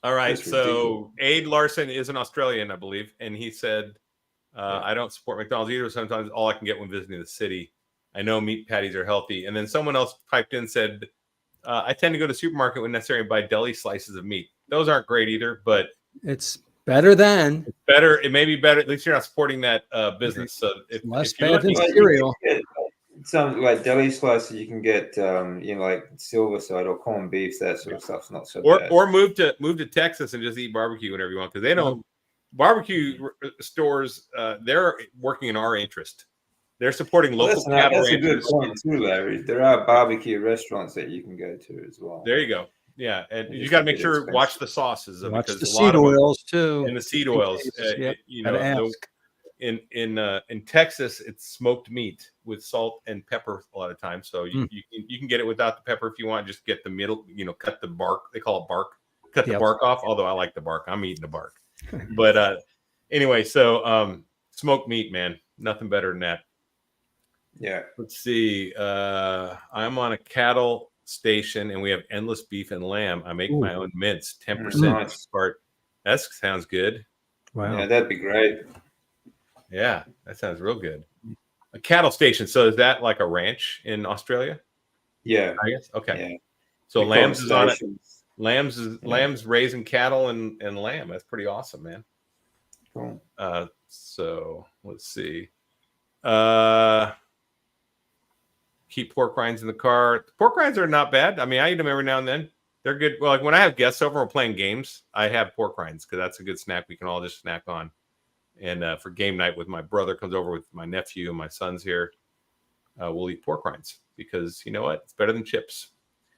All right, so Aid Larson is an Australian, I believe, and he said, I don't support McDonald's either. Sometimes all I can get when visiting the city. I know meat patties are healthy. And then someone else piped in and said, I tend to go to the supermarket when necessary and buy deli slices of meat. Those aren't great either, but it's better than. It's better. It may be better. At least you're not supporting that business. So if bad than cereal. Some like deli slices you can get, like silver side or corned beef, that sort of stuff's not so bad. Or move to Texas and just eat barbecue whenever you want, because they don't barbecue stores. They're working in our interest. They're supporting local cattle That's a good ranchers. point too, Larry. There are barbecue restaurants that you can go to as well. There you go. Yeah, and They're you just got a to make bit sure expensive. watch the sauces Watch because the a seed lot of them, oils too. and the seed Just in oils. case. Yep. You Gotta know, ask. in Texas, it's smoked meat with salt and pepper a lot of times. So you can get it without the pepper if you want. Just get the middle. You know, cut the bark. They call it bark. Cut the bark off. Although I like the bark. I'm eating the bark. But anyway, so smoked meat, man, nothing better than that. Yeah. Let's see. I'm on a cattle station and we have endless beef and lamb. I make my own mince, 10% Nice. part. That sounds good. Wow. Yeah, that'd be great. Yeah, that sounds real good. A cattle station. So is that like a ranch in Australia? Yeah. I guess. Okay. Yeah. So We call lambs them is on it. stations. Lambs raising cattle and lamb. That's pretty awesome, man. Cool. So let's see. Keep pork rinds in the car. Pork rinds are not bad. I mean, I eat them every now and then. They're good. Well, like when I have guests over and we're playing games, I have pork rinds because that's a good snack we can all just snack on. And for game night with my brother comes over with my nephew and my son's here, we'll eat pork rinds because you know what? It's better than chips.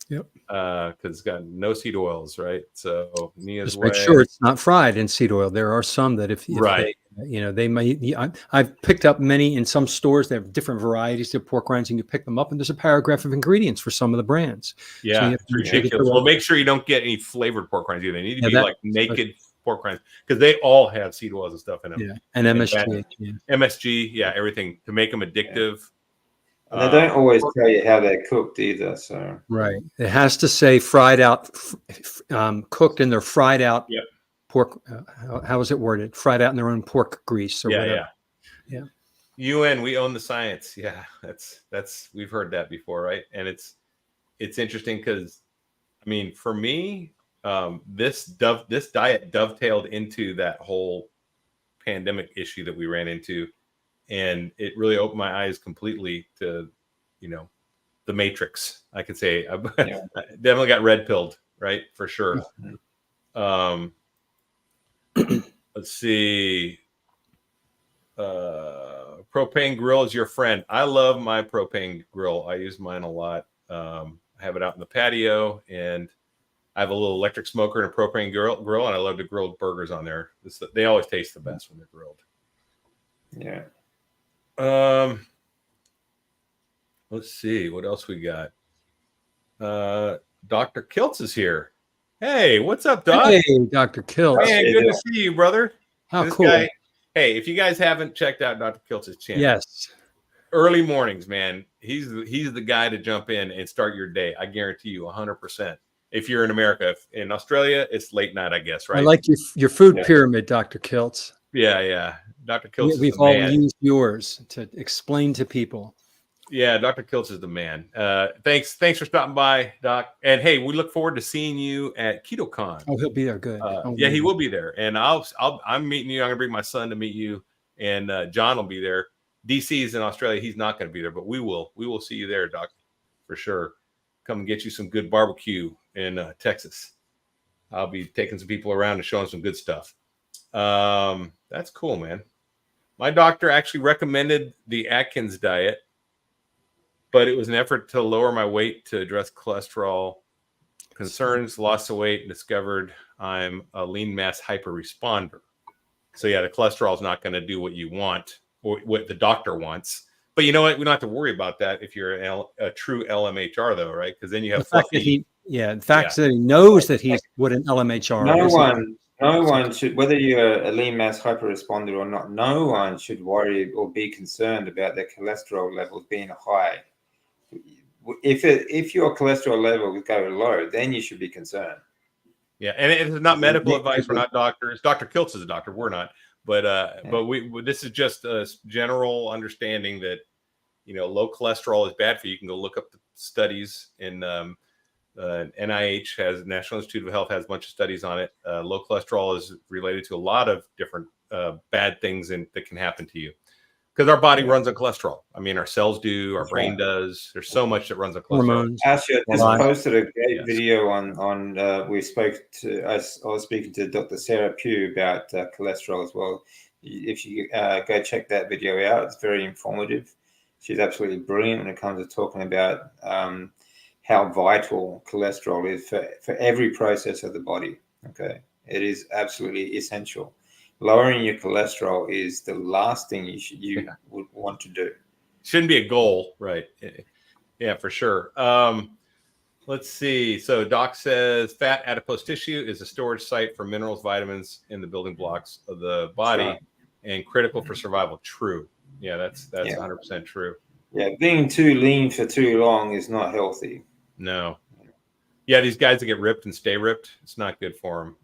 Yep. Because it's got no seed oils, right? So Nia's Just way. make sure it's not fried in seed oil. There are some that if Right. they may. I've picked up many in some stores. They have different varieties of pork rinds, and you pick them up, and there's a paragraph of ingredients for some of the brands. Yeah, so it's ridiculous. Well, make sure you don't get any flavored pork rinds either. They need to be like naked pork rinds because they all have seed oils and stuff in them. Yeah, and MSG. MSG, yeah, everything to make them addictive. And they don't always tell you how they're cooked either. So right, it has to say fried out, cooked in their fried out pork. How is it worded? Fried out in their own pork grease or whatever. Yeah. UN, we own the science. Yeah, that's we've heard that before, right? And it's interesting because, I mean, for me, this diet dovetailed into that whole pandemic issue that we ran into. And it really opened my eyes completely to, you know, the Matrix. I could say I definitely got red pilled, right? For sure. Let's see. Propane grill is your friend. I love my propane grill. I use mine a lot. I have it out in the patio, and I have a little electric smoker and a propane grill, and I love to grill burgers on there. They always taste the best when they're grilled. Yeah. Let's see what else we got. Dr. Kiltz is here. Hey, what's up, Doc? Hey, Dr. Kiltz. Hey, good to see you, brother. How cool. Hey, if you guys haven't checked out Dr. Kiltz's channel, yes, early mornings, man, he's the guy to jump in and start your day. I guarantee you 100%. If you're in America, in Australia, it's late night, I guess, right? I like your food pyramid, Dr. Kiltz. Yeah. Dr. Kiltz. We've all used yours to explain to people. Yeah, Dr. Kiltz is the man. Thanks for stopping by, Doc. And hey, we look forward to seeing you at KetoCon. Oh, he'll be there. Good. Yeah, he will be there. And I'm meeting you. I'm gonna bring my son to meet you, and John will be there. DC's in Australia. He's not gonna be there, but we will see you there, Doc, for sure. Come and get you some good barbecue in Texas. I'll be taking some people around and showing some good stuff. That's cool, man. My doctor actually recommended the Atkins diet, but it was an effort to lower my weight to address cholesterol concerns, loss of weight, and discovered I'm a lean mass hyperresponder. So yeah, the cholesterol is not going to do what you want or what the doctor wants. But you know what? We don't have to worry about that if you're a true LMHR, though, right? Because then you have the fact that he knows that he's what an LMHR is. No one should, whether you're a lean mass hyperresponder or not, no one should worry or be concerned about their cholesterol levels being high. If your cholesterol levels go low, then you should be concerned. Yeah, and it's not medical advice. We're not doctors. Dr. Kiltz is a doctor. We're not. But this is just a general understanding that, you know, low cholesterol is bad for you. You can go look up the studies in NIH has National Institute of Health has a bunch of studies on it. Low cholesterol is related to a lot of different bad things that can happen to you because our body runs on cholesterol. I mean, our cells do, our brain does. There's so much that runs on cholesterol. Hormones. Actually, I just posted a great video on. We spoke to. I was speaking to Dr. Sarah Pugh about cholesterol as well. If you go check that video out, it's very informative. She's absolutely brilliant when it comes to talking about how vital cholesterol is for every process of the body. Okay, it is absolutely essential. Lowering your cholesterol is the last thing you would want to do. Shouldn't be a goal, right? Yeah, for sure. Let's see. So Doc says fat adipose tissue is a storage site for minerals, vitamins, and the building blocks of the body, Right. and critical for survival. True. Yeah, that's 100% true. Yeah, being too lean for too long is not healthy. No. Yeah, these guys that get ripped and stay ripped, it's not good for them.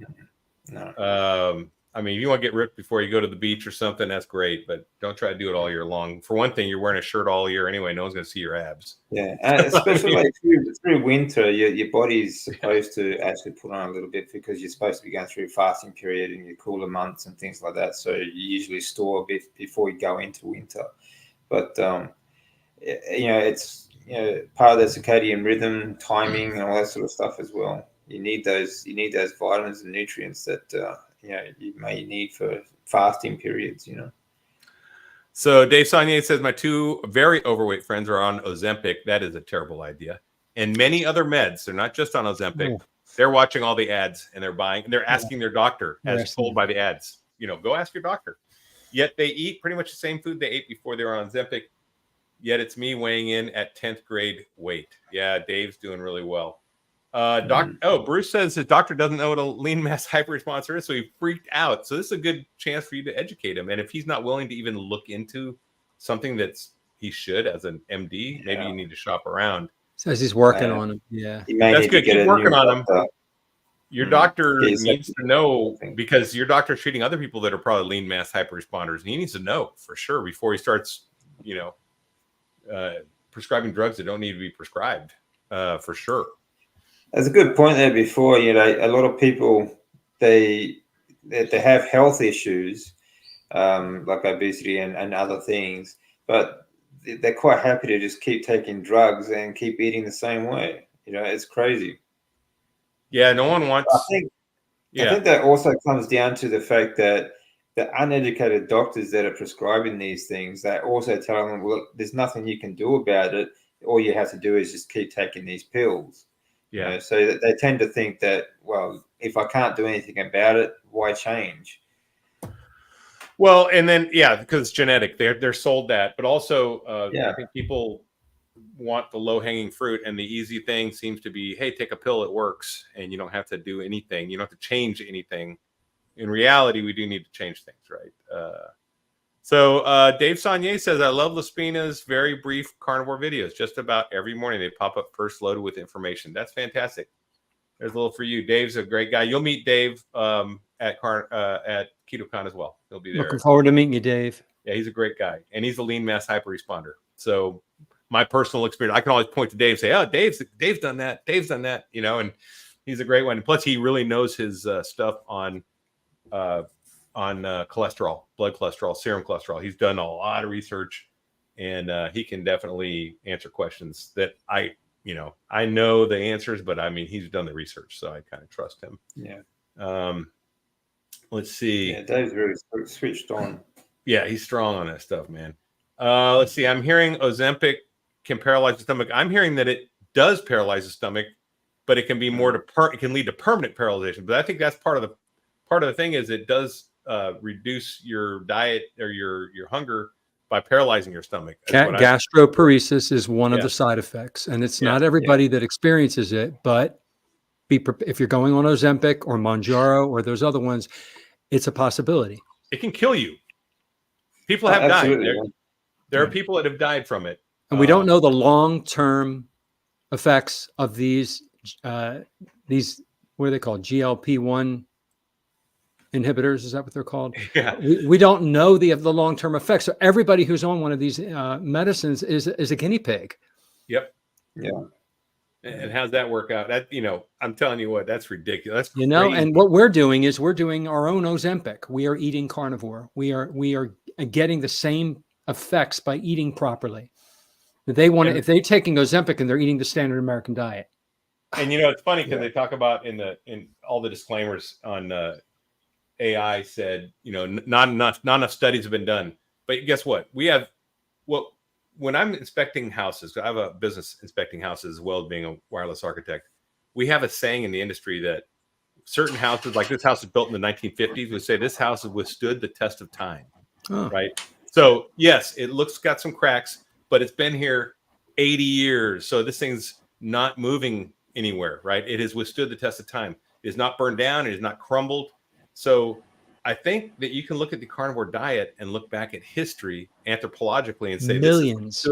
No. I mean, if you want to get ripped before you go to the beach or something, that's great, but don't try to do it all year long. For one thing, you're wearing a shirt all year anyway. No one's going to see your abs. Yeah, especially like through winter, your body's supposed to actually put on a little bit because you're supposed to be going through a fasting period in your cooler months and things like that. So you usually store a bit before you go into winter. But it's part of the circadian rhythm, timing, and all that sort of stuff as well. You need those vitamins and nutrients that you may need for fasting periods. So Dave Saunier says my two very overweight friends are on Ozempic. That is a terrible idea. And many other meds. They're not just on Ozempic. Oh. They're watching all the ads and they're buying. They're asking their doctor, as told by the ads. Go ask your doctor. Yet they eat pretty much the same food they ate before they were on Ozempic. Yet it's me weighing in at 10th grade weight. Yeah, Dave's doing really well. Bruce says his doctor doesn't know what a lean mass hyperresponser is, so he freaked out. So this is a good chance for you to educate him. And if he's not willing to even look into something he should as an MD, maybe you need to shop around. Says he's working on it. Yeah, that's good. Keep working on him. Your doctor needs to know, because your doctor's treating other people that are probably lean mass hyperresponders, and he needs to know for sure before he starts, prescribing drugs that don't need to be prescribed, for sure. There's a good point there before. A lot of people they have health issues like obesity and other things, but they're quite happy to just keep taking drugs and keep eating the same way. It's crazy. Yeah, no one wants. I think that also comes down to the fact that the uneducated doctors that are prescribing these things, they're also telling them, well, there's nothing you can do about it. All you have to do is just keep taking these pills. Yeah. So that they tend to think that, well, if I can't do anything about it, why change? Well, and then because it's genetic, they're sold that, but also I think people want the low hanging fruit, and the easy thing seems to be, hey, take a pill, it works, and you don't have to do anything. You don't have to change anything. In reality, we do need to change things, right? So Dave Saunier says, I love Laspina's very brief carnivore videos. Just about every morning they pop up first loaded with information. That's fantastic. There's a little for you. Dave's a great guy. You'll meet Dave at KetoCon as well. He'll be there. Looking forward to meeting you, Dave. Yeah, he's a great guy. And he's a lean mass hyperresponder. So my personal experience, I can always point to Dave and say, oh, Dave's done that. Dave's done that, and he's a great one. And plus he really knows his stuff on cholesterol, blood cholesterol, serum cholesterol. He's done a lot of research, and he can definitely answer questions that I know the answers, but I mean, he's done the research, so I kind of trust him. Yeah. Let's see. Yeah, Dave's very switched on. Yeah, he's strong on that stuff, man. Let's see. I'm hearing Ozempic can paralyze the stomach. I'm hearing that it does paralyze the stomach, but it can be more it can lead to permanent paralyzation. But I think that's part of the thing is it does reduce your diet or your hunger by paralyzing your stomach. Gastroparesis is one of the side effects, and it's not everybody that experiences it, but if you're going on Ozempic or Mounjaro or those other ones, it's a possibility. It can kill you. People have died. There are people that have died from it. And we don't know the long-term effects of these what are they called? GLP-1 inhibitors, is that what they're called? Yeah. We don't know the long-term effects. So everybody who's on one of these medicines is a guinea pig. Yep. Yeah. And how's that work out? That I'm telling you what, that's ridiculous. That's and what we're doing is we're doing our own Ozempic. We are eating carnivore. We are getting the same effects by eating properly. If they're taking Ozempic and they're eating the standard American diet. And it's funny because they talk about in all the disclaimers on AI said, not enough studies have been done. But guess what? We have when I'm inspecting houses, I have a business inspecting houses as well as being a wireless architect. We have a saying in the industry that certain houses, like this house is built in the 1950s, we say this house has withstood the test of time, right? So yes, it got some cracks, but it's been here 80 years. So this thing's not moving anywhere, right? It has withstood the test of time. It is not burned down. It is not crumbled. So I think that you can look at the carnivore diet and look back at history anthropologically and say Millions.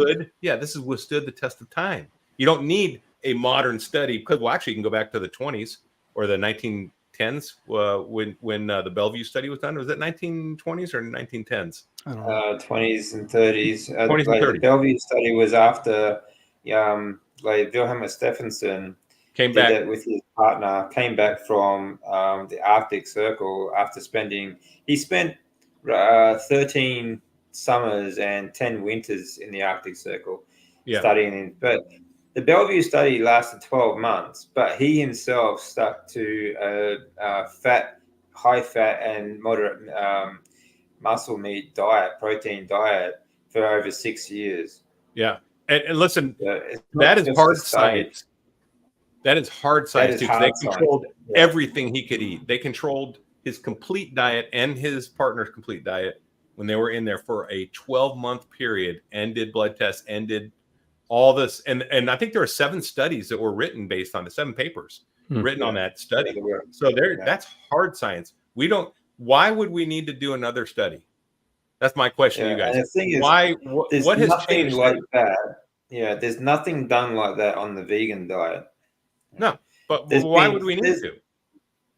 this has withstood the test of time. You don't need a modern study because, well, actually, you can go back to the 20s or the 1910s when the Bellevue study was done. Was that 1920s or 1910s? I don't know. 20s and 30s. 20s and 30s. The Bellevue study was after like Wilhelm Stephenson Came did back that with his partner, came back from the Arctic Circle after he spent 13 summers and 10 winters in the Arctic Circle studying. But the Bellevue study lasted 12 months, but he himself stuck to a high fat and moderate muscle meat diet, protein diet for over 6 years. Yeah. And listen, that is hard science. That is hard science too. They controlled everything he could eat. They controlled his complete diet and his partner's complete diet when they were in there for a 12-month period and did blood tests and did all this. And I think there are 7 studies that were written based on 7 papers written on that study. So that's hard science. Why would we need to do another study? That's my question to you guys. And the thing is, what has changed like that? Yeah, there's nothing done like that on the vegan diet. No, but why would we need to?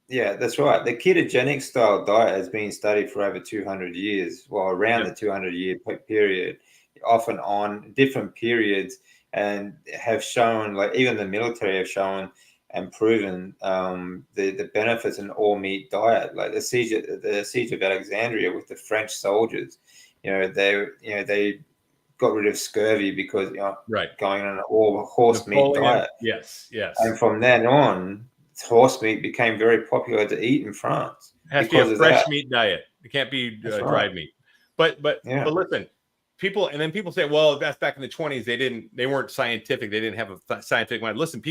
Yeah, that's right. The ketogenic style diet has been studied for over 200 years, well, around the 200-year period, off and on different periods, and have shown, like even the military have shown and proven the benefits in all meat diet. Like the siege of Alexandria with the French soldiers, they got rid of scurvy because going on an all horse meat diet. Yes. And from then on, horse meat became very popular to eat in France. It has to be a fresh meat diet. It can't be dried meat. But listen, people say, well, that's back in the 20s. They weren't scientific. They didn't have a scientific mind. Listen,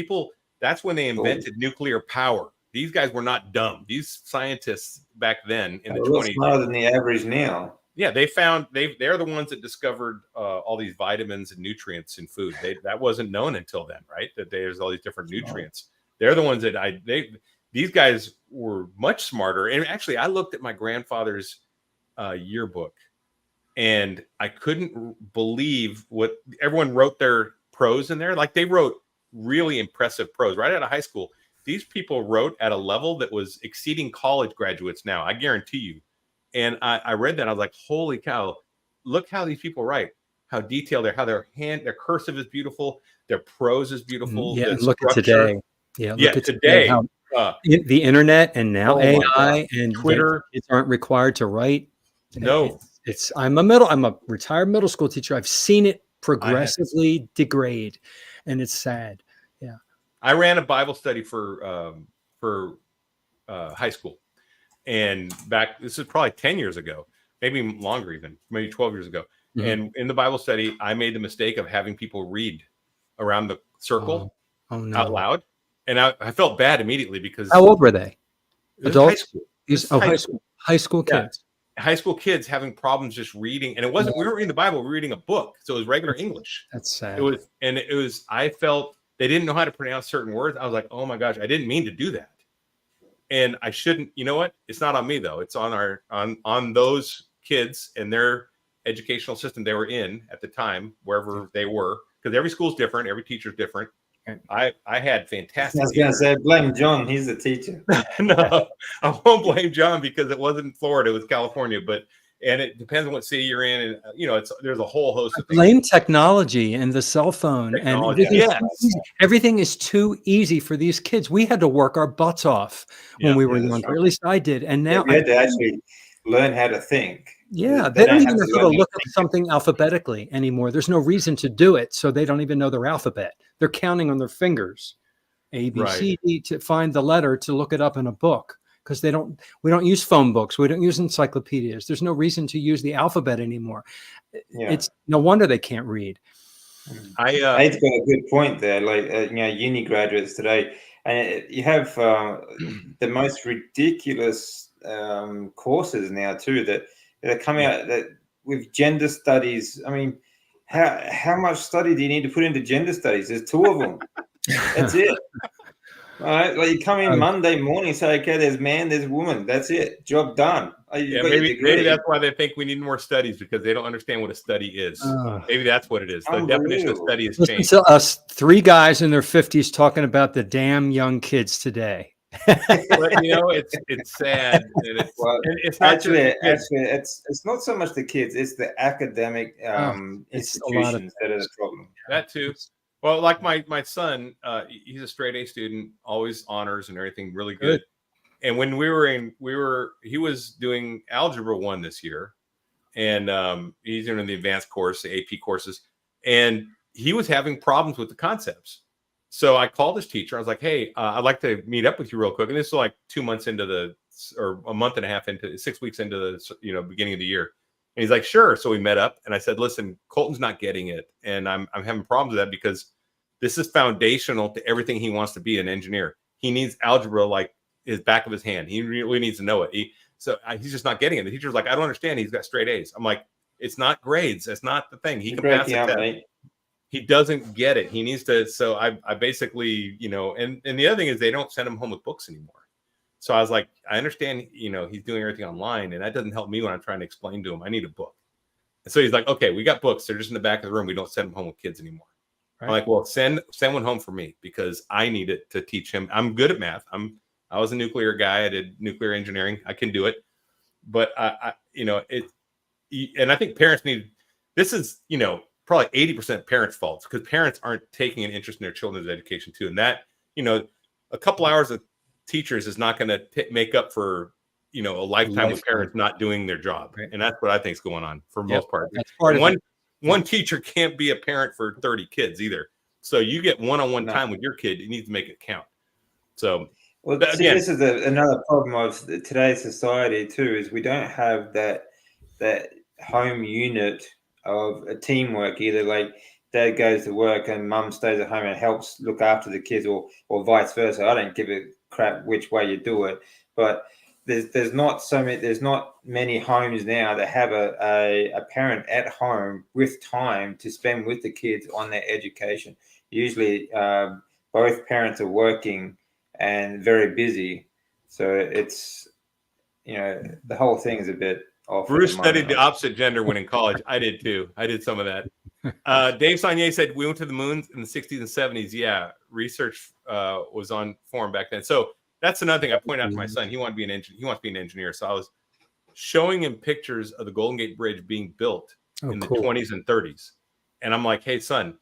that's when they invented nuclear power. These guys were not dumb. These scientists back then in the 20s, smarter than the average now. Yeah, they're the ones that discovered all these vitamins and nutrients in food. That wasn't known until then, right? That there's all these different nutrients. They're the ones that these guys were much smarter. And actually, I looked at my grandfather's yearbook, and I couldn't believe what everyone wrote their prose in there. Like they wrote really impressive prose right out of high school. These people wrote at a level that was exceeding college graduates now. I guarantee you. And I read that. I was like, holy cow, look how these people write, how detailed how their cursive is beautiful. Their prose is beautiful. Yeah, look at today. Yeah, look at today. How the internet and now AI and Twitter aren't required to write. No, I'm a retired middle school teacher. I've seen it progressively degrade, and it's sad. Yeah. I ran a Bible study for high school. And this is probably 10 years ago, maybe longer, even maybe 12 years ago. Mm-hmm. And in the Bible study, I made the mistake of having people read around the circle out loud. And I felt bad immediately because. How old were they? Adults? High school kids. Yeah. High school kids having problems just reading. And it wasn't, we weren't reading the Bible, we were reading a book. So it was regular English. That's sad. I felt they didn't know how to pronounce certain words. I was like, oh my gosh, I didn't mean to do that. And I shouldn't, you know what? It's not on me though. It's on on those kids and their educational system they were in at the time, wherever they were, because every school's different, every teacher's different. I had fantastic. I was going to say, blame John. He's the teacher. No, I won't blame John because it wasn't Florida, it was California. And it depends on what city you're in, and there's a whole host of things. Blame technology and the cell phone and everything is too easy for these kids. We had to work our butts off when we were younger. Right. At least I did, and now we had to actually learn how to think. Yeah, they don't even know how to look up something alphabetically anymore. There's no reason to do it, so they don't even know their alphabet. They're counting on their fingers, A, B, C, D, to find the letter to look it up in a book. because we don't use phone books. We don't use encyclopedias. There's no reason to use the alphabet anymore. Yeah. It's no wonder they can't read. Aid's got a good point there. Like, uni graduates today, and you have the most ridiculous courses now too that come out that with gender studies. I mean, how much study do you need to put into gender studies? There's 2 of them. That's it. All right, like you come in Monday morning, say, okay, there's man, there's woman. That's it. Job done. Maybe that's why they think we need more studies, because they don't understand what a study is. Maybe that's what it is. The definition of study has changed. Listen to us 3 guys in their 50s talking about the damn young kids today. But it's sad, and it's not actually it's not so much the kids, it's the academic institutions that are the problem. That too. Well, like my son, he's a straight A student, always honors and everything, really good. And when he was doing Algebra 1 this year, and he's doing the advanced course, the AP courses, and he was having problems with the concepts. So I called his teacher. I was like, hey, I'd like to meet up with you real quick. And this is like 2 months into or a month and a half into, 6 weeks into the beginning of the year. And he's like, sure. So we met up, and I said, listen, Colton's not getting it, and I'm having problems with that, because this is foundational to everything he wants to be, an engineer. He needs algebra like his back of his hand. He really needs to know it. He's just not getting it. The teacher's like, I don't understand. He's got straight A's. I'm like, it's not grades. That's not the thing. He can pass the test. He doesn't get it. He needs to. So I basically, and the other thing is they don't send him home with books anymore. So I was like, I understand, he's doing everything online, and that doesn't help me when I'm trying to explain to him. I need a book. And so he's like, okay, we got books. They're just in the back of the room. We don't send them home with kids anymore. Right. I'm like, well, send one home for me, because I need it to teach him. I'm good at math. I was a nuclear guy. I did nuclear engineering. I can do it. But and I think parents need, this is, probably 80% parents' faults, because parents aren't taking an interest in their children's education too. And that, a couple hours of teachers is not going to make up for, a lifetime with parents not doing their job. Right. And that's what I think is going on for most part. That's part of one teacher can't be a parent for 30 kids either. So you get one-on-one time with your kid. You need to make it count. So, well, this is another problem of today's society too, is we don't have that home unit of a teamwork, either like dad goes to work and mum stays at home and helps look after the kids, or vice versa. I don't give a crap which way you do it, but there's not many homes now that have a parent at home with time to spend with the kids on their education. Usually both parents are working and very busy, so it's the whole thing is a bit off. Bruce studied the opposite gender when in college. I did too. I did some of that. Dave Saunier said we went to the moon in the 60s and 70s. Yeah, research was on form back then. So that's another thing I pointed out to my son. He wanted to be an engineer. He wants to be an engineer. So I was showing him pictures of the Golden Gate Bridge being built in the 20s and 30s. And I'm like, hey, son,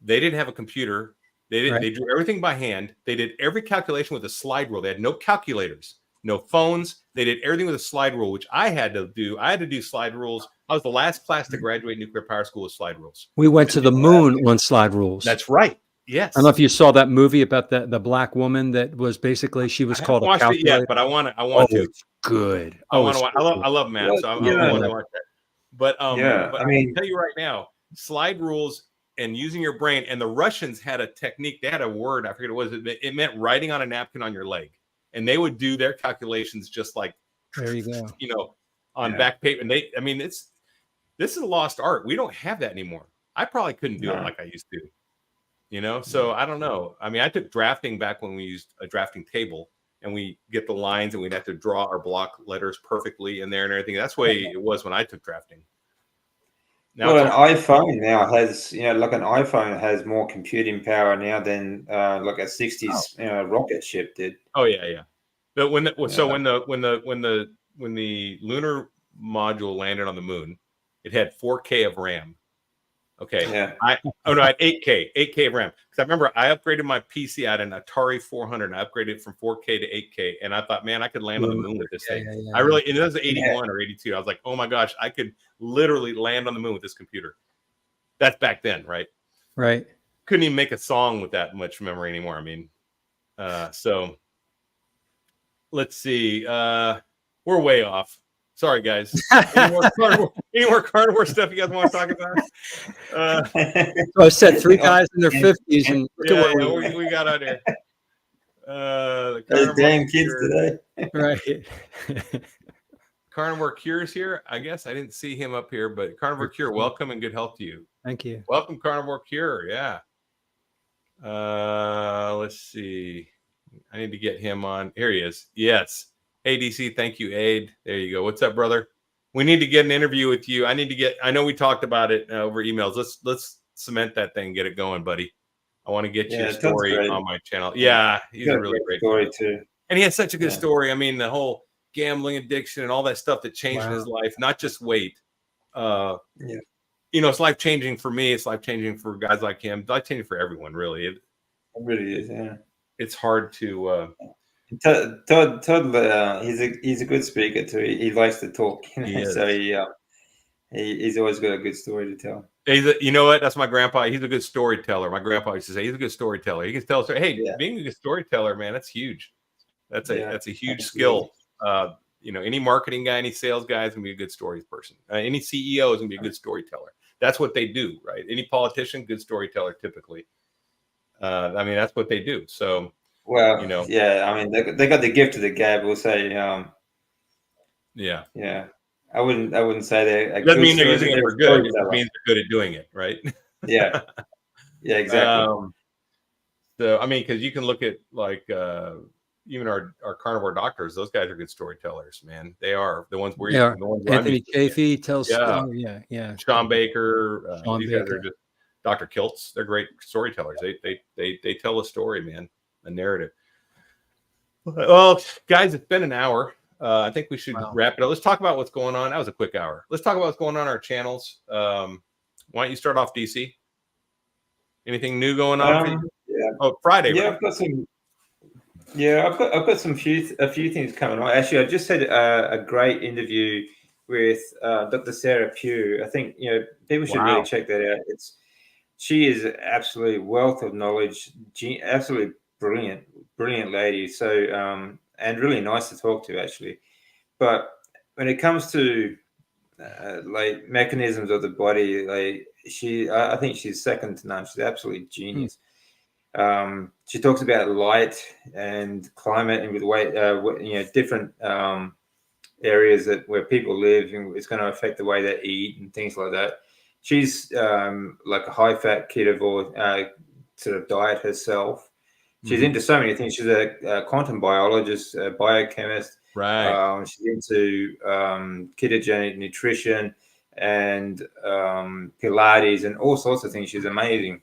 they didn't have a computer. They drew everything by hand. They did every calculation with a slide rule. They had no calculators, no phones. They did everything with a slide rule, which I had to do. I had to do slide rules. I was the last class to graduate nuclear power school with slide rules. We went to the moon on slide rules. That's right. Yes. I don't know if you saw that movie about the black woman that was basically, she was called a calculator. It yet, but I want to. It's good. I love math, so I want to watch that. But I mean, I can tell you right now, slide rules and using your brain. And the Russians had a technique. They had a word. I forget what it was. It meant writing on a napkin on your leg, and they would do their calculations just like there you go. On back paper. And this is a lost art. We don't have that anymore. I probably couldn't do it like I used to. So I don't know. I mean, I took drafting back when we used a drafting table, and we get the lines and we'd have to draw our block letters perfectly in there and everything. That's the way it was when I took drafting. Now, an iPhone now has, like an iPhone has more computing power now than like a 60s rocket ship did. Oh yeah. But when the lunar module landed on the moon, it had 4K of RAM. Okay. Yeah. I had 8K of RAM. Because I remember I upgraded my PC. I had an Atari 400. I upgraded it from 4K to 8K, and I thought, man, I could land on the moon with this thing. Yeah. And it was 81 or 82. I was like, oh my gosh, I could literally land on the moon with this computer. That's back then, right? Right. Couldn't even make a song with that much memory anymore. I mean, so let's see. We're way off. Sorry, guys. Any more carnivore stuff you guys want to talk about? So I said 3 guys in their 50s, and look at what we got on here. The Those damn kids Cure. today. Right. Carnivore Cure's here. I guess I didn't see him up here, but Carnivore Cure, welcome and good health to you. Thank you. Welcome, Carnivore Cure. Yeah. Let's see. I need to get him on. Here he is. Yes. Hey, DC. Thank you, Aid. There you go. What's up, brother? We need to get an interview with you. I know we talked about it over emails. Let's cement that thing, get it going, buddy. I want to get you a story on my channel. Yeah. He's a really great story too. And he has such a good story. I mean, the whole gambling addiction and all that stuff that changed his life, not just weight. It's life changing for me. It's life changing for guys like him. Life changing for everyone, really. It really is. Yeah. It's hard to. Todd, he's a good speaker too. He likes to talk. So he's always got a good story to tell. You know what? That's my grandpa. He's a good storyteller. My grandpa used to say he's a good storyteller. He can tell a story. Hey, being a good storyteller, man, that's huge. That's a huge skill. Any marketing guy, any sales guy is gonna be a good story person. Any CEO is gonna be a good storyteller. That's what they do, right? Any politician, good storyteller, typically. That's what they do. So, I mean, they got the gift of the gab. We'll say, yeah. I wouldn't say they're. Doesn't mean they're using it for good. It means they're good at doing it, right? Yeah, exactly. Because you can look at even our carnivore doctors; those guys are good storytellers, man. They are the ones where Anthony Chafee tells. Yeah. Sean Baker. Sean these Baker. guys are just Dr. Kiltz. They're great storytellers. They tell a story, man, a narrative. Well, guys, it's been an hour. I think we should wrap it up. Let's talk about what's going on. That was a quick hour. Let's talk about what's going on our channels. Why don't you start off, DC? Anything new going on? Oh, Friday. Yeah, right? I've got some. Yeah, I've got a few things coming on. Actually, I just had a great interview with Dr. Sarah Pugh. I think people should really check that out. She is an absolute wealth of knowledge. Absolutely brilliant lady. So and really nice to talk to, actually. But when it comes to mechanisms of the body, I think she's second to none. She's absolutely genius. She talks about light and climate and with weight, different areas where people live, and it's going to affect the way they eat and things like that. She's like a high-fat ketovore sort of diet herself. She's into so many things. She's a quantum biologist, a biochemist. Right. She's into ketogenic nutrition and Pilates and all sorts of things. She's amazing.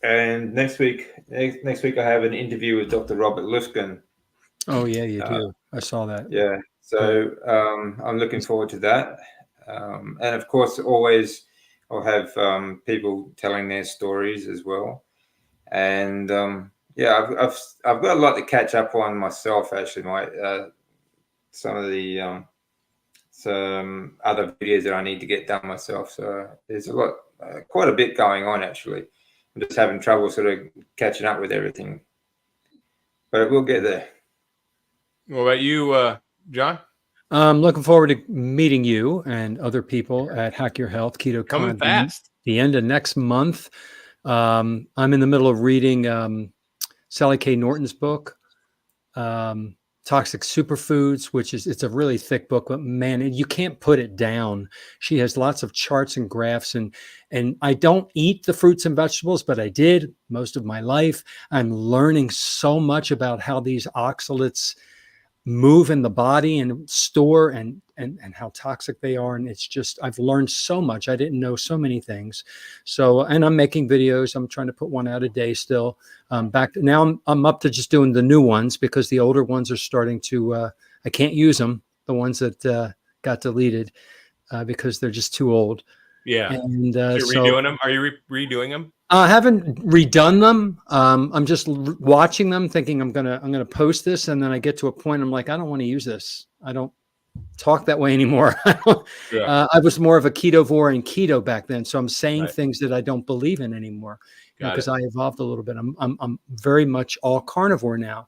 And next week I have an interview with Dr. Robert Lufkin. Oh yeah, you do. I saw that. Yeah. So I'm looking forward to that. And of course, always I'll have people telling their stories as well. And I've got a lot to catch up on myself. Actually, some of the some other videos that I need to get done myself. So there's a lot, quite a bit going on. Actually, I'm just having trouble sort of catching up with everything, but we'll get there. What about you, John? I'm looking forward to meeting you and other people at Hack Your Health Keto Coming fast. The end of next month. I'm in the middle of reading Sally K. Norton's book, Toxic Superfoods, it's a really thick book, but man, you can't put it down. She has lots of charts and graphs, and I don't eat the fruits and vegetables, but I did most of my life. I'm learning so much about how these oxalates move in the body and store and how toxic they are. And it's just, I've learned so much. I didn't know so many things. So, and I'm making videos. I'm trying to put one out a day still. Now I'm up to just doing the new ones because the older ones are starting to, I can't use them. The ones that got deleted because they're just too old. Yeah. And so you're redoing them? Are you redoing them? I haven't redone them. I'm just watching them, thinking I'm gonna post this, and then I get to a point I'm like, I don't want to use this. I don't talk that way anymore. I was more of a ketovore and keto back then, so I'm saying things that I don't believe in anymore because I evolved a little bit. I'm very much all carnivore now,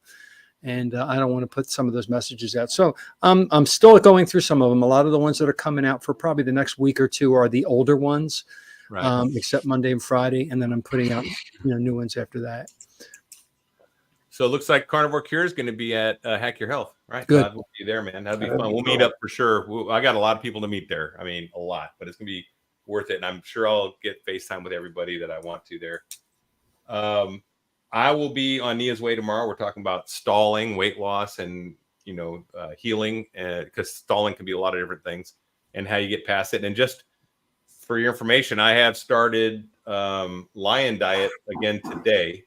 and I don't want to put some of those messages out. So I'm still going through some of them. A lot of the ones that are coming out for probably the next week or two are the older ones, Right. except Monday and Friday, and then I'm putting out new ones after that. So it looks like Carnivore Cure is going to be at Hack Your Health, right? Good. We'll be there, man. That'll be That'd fun. be We'll cool. meet up for sure. I got a lot of people to meet there. I mean, a lot, but it's going to be worth it. And I'm sure I'll get FaceTime with everybody that I want to there. I will be on Nia's Way tomorrow. We're talking about stalling, weight loss, and healing, because stalling can be a lot of different things, and how you get past it. And just for your information, I have started Lion Diet again today,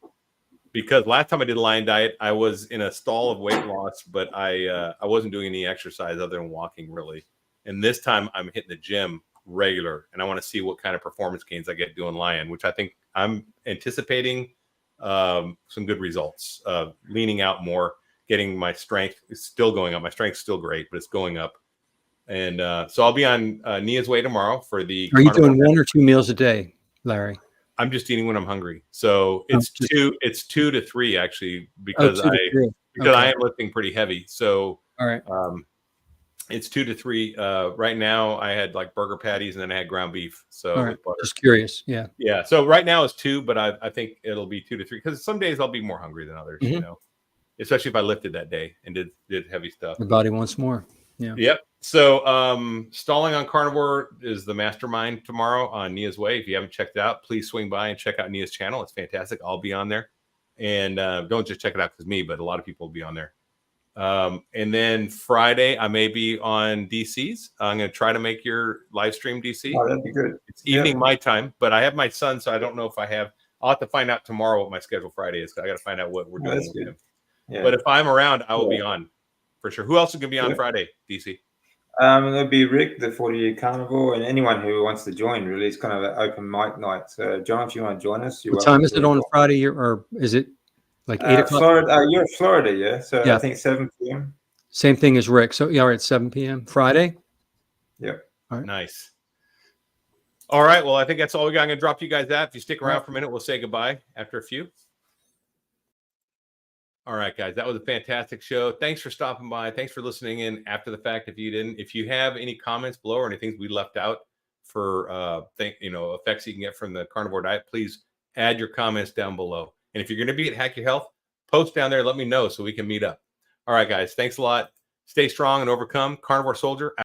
because last time I did Lion Diet, I was in a stall of weight loss, but I wasn't doing any exercise other than walking, really. And this time I'm hitting the gym regular, and I want to see what kind of performance gains I get doing Lion, which I think I'm anticipating some good results. Leaning out more, getting my strength is still going up. My strength's still great, but it's going up. And so I'll be on Nia's Way tomorrow for the. Are you doing 1 or 2 meals a day, Larry? I'm just eating when I'm hungry. So it's it's 2 to 3 actually, because I am lifting pretty heavy. So all right. It's 2 to 3. Right now I had like burger patties, and then I had ground beef. So All right. Just curious. Yeah. Yeah. So right now it's 2, but I think it'll be 2 to 3, because some days I'll be more hungry than others, especially if I lifted that day and did heavy stuff. Your body wants more. Yeah. Yep. So stalling on Carnivore is the mastermind tomorrow on Nia's Way. If you haven't checked it out, please swing by and check out Nia's channel. It's fantastic. I'll be on there. And don't just check it out because me, but a lot of people will be on there. And then Friday, I may be on DC's. I'm going to try to make your live stream, DC. Oh, that'd be good. It's evening my time, but I have my son, so I don't know if I have. I'll have to find out tomorrow what my schedule Friday is. I got to find out what we're doing with him. Yeah. But if I'm around, I will be on for sure. Who else is going to be on Friday, DC? There'll be Rick, the 40-year carnivore, and anyone who wants to join. Really, it's kind of an open mic night. So, John, if you want to join us, what time is it on Friday, or is it like 8 o'clock? Florida. You're in Florida, yeah. So yeah. I think 7 p.m. Same thing as Rick. So yeah, all right, 7 p.m. Friday. Yep. All right. Nice. All right. Well, I think that's all we got. I'm going to drop you guys that. If you stick around for a minute, we'll say goodbye after a few. All right, guys, that was a fantastic show. Thanks for stopping by. Thanks for listening in after the fact. If you have any comments below or anything we left out for effects you can get from the Carnivore Diet, please add your comments down below. And if you're going to be at Hack Your Health, post down there. Let me know so we can meet up. All right, guys, thanks a lot. Stay strong and overcome. Carnivore Soldier.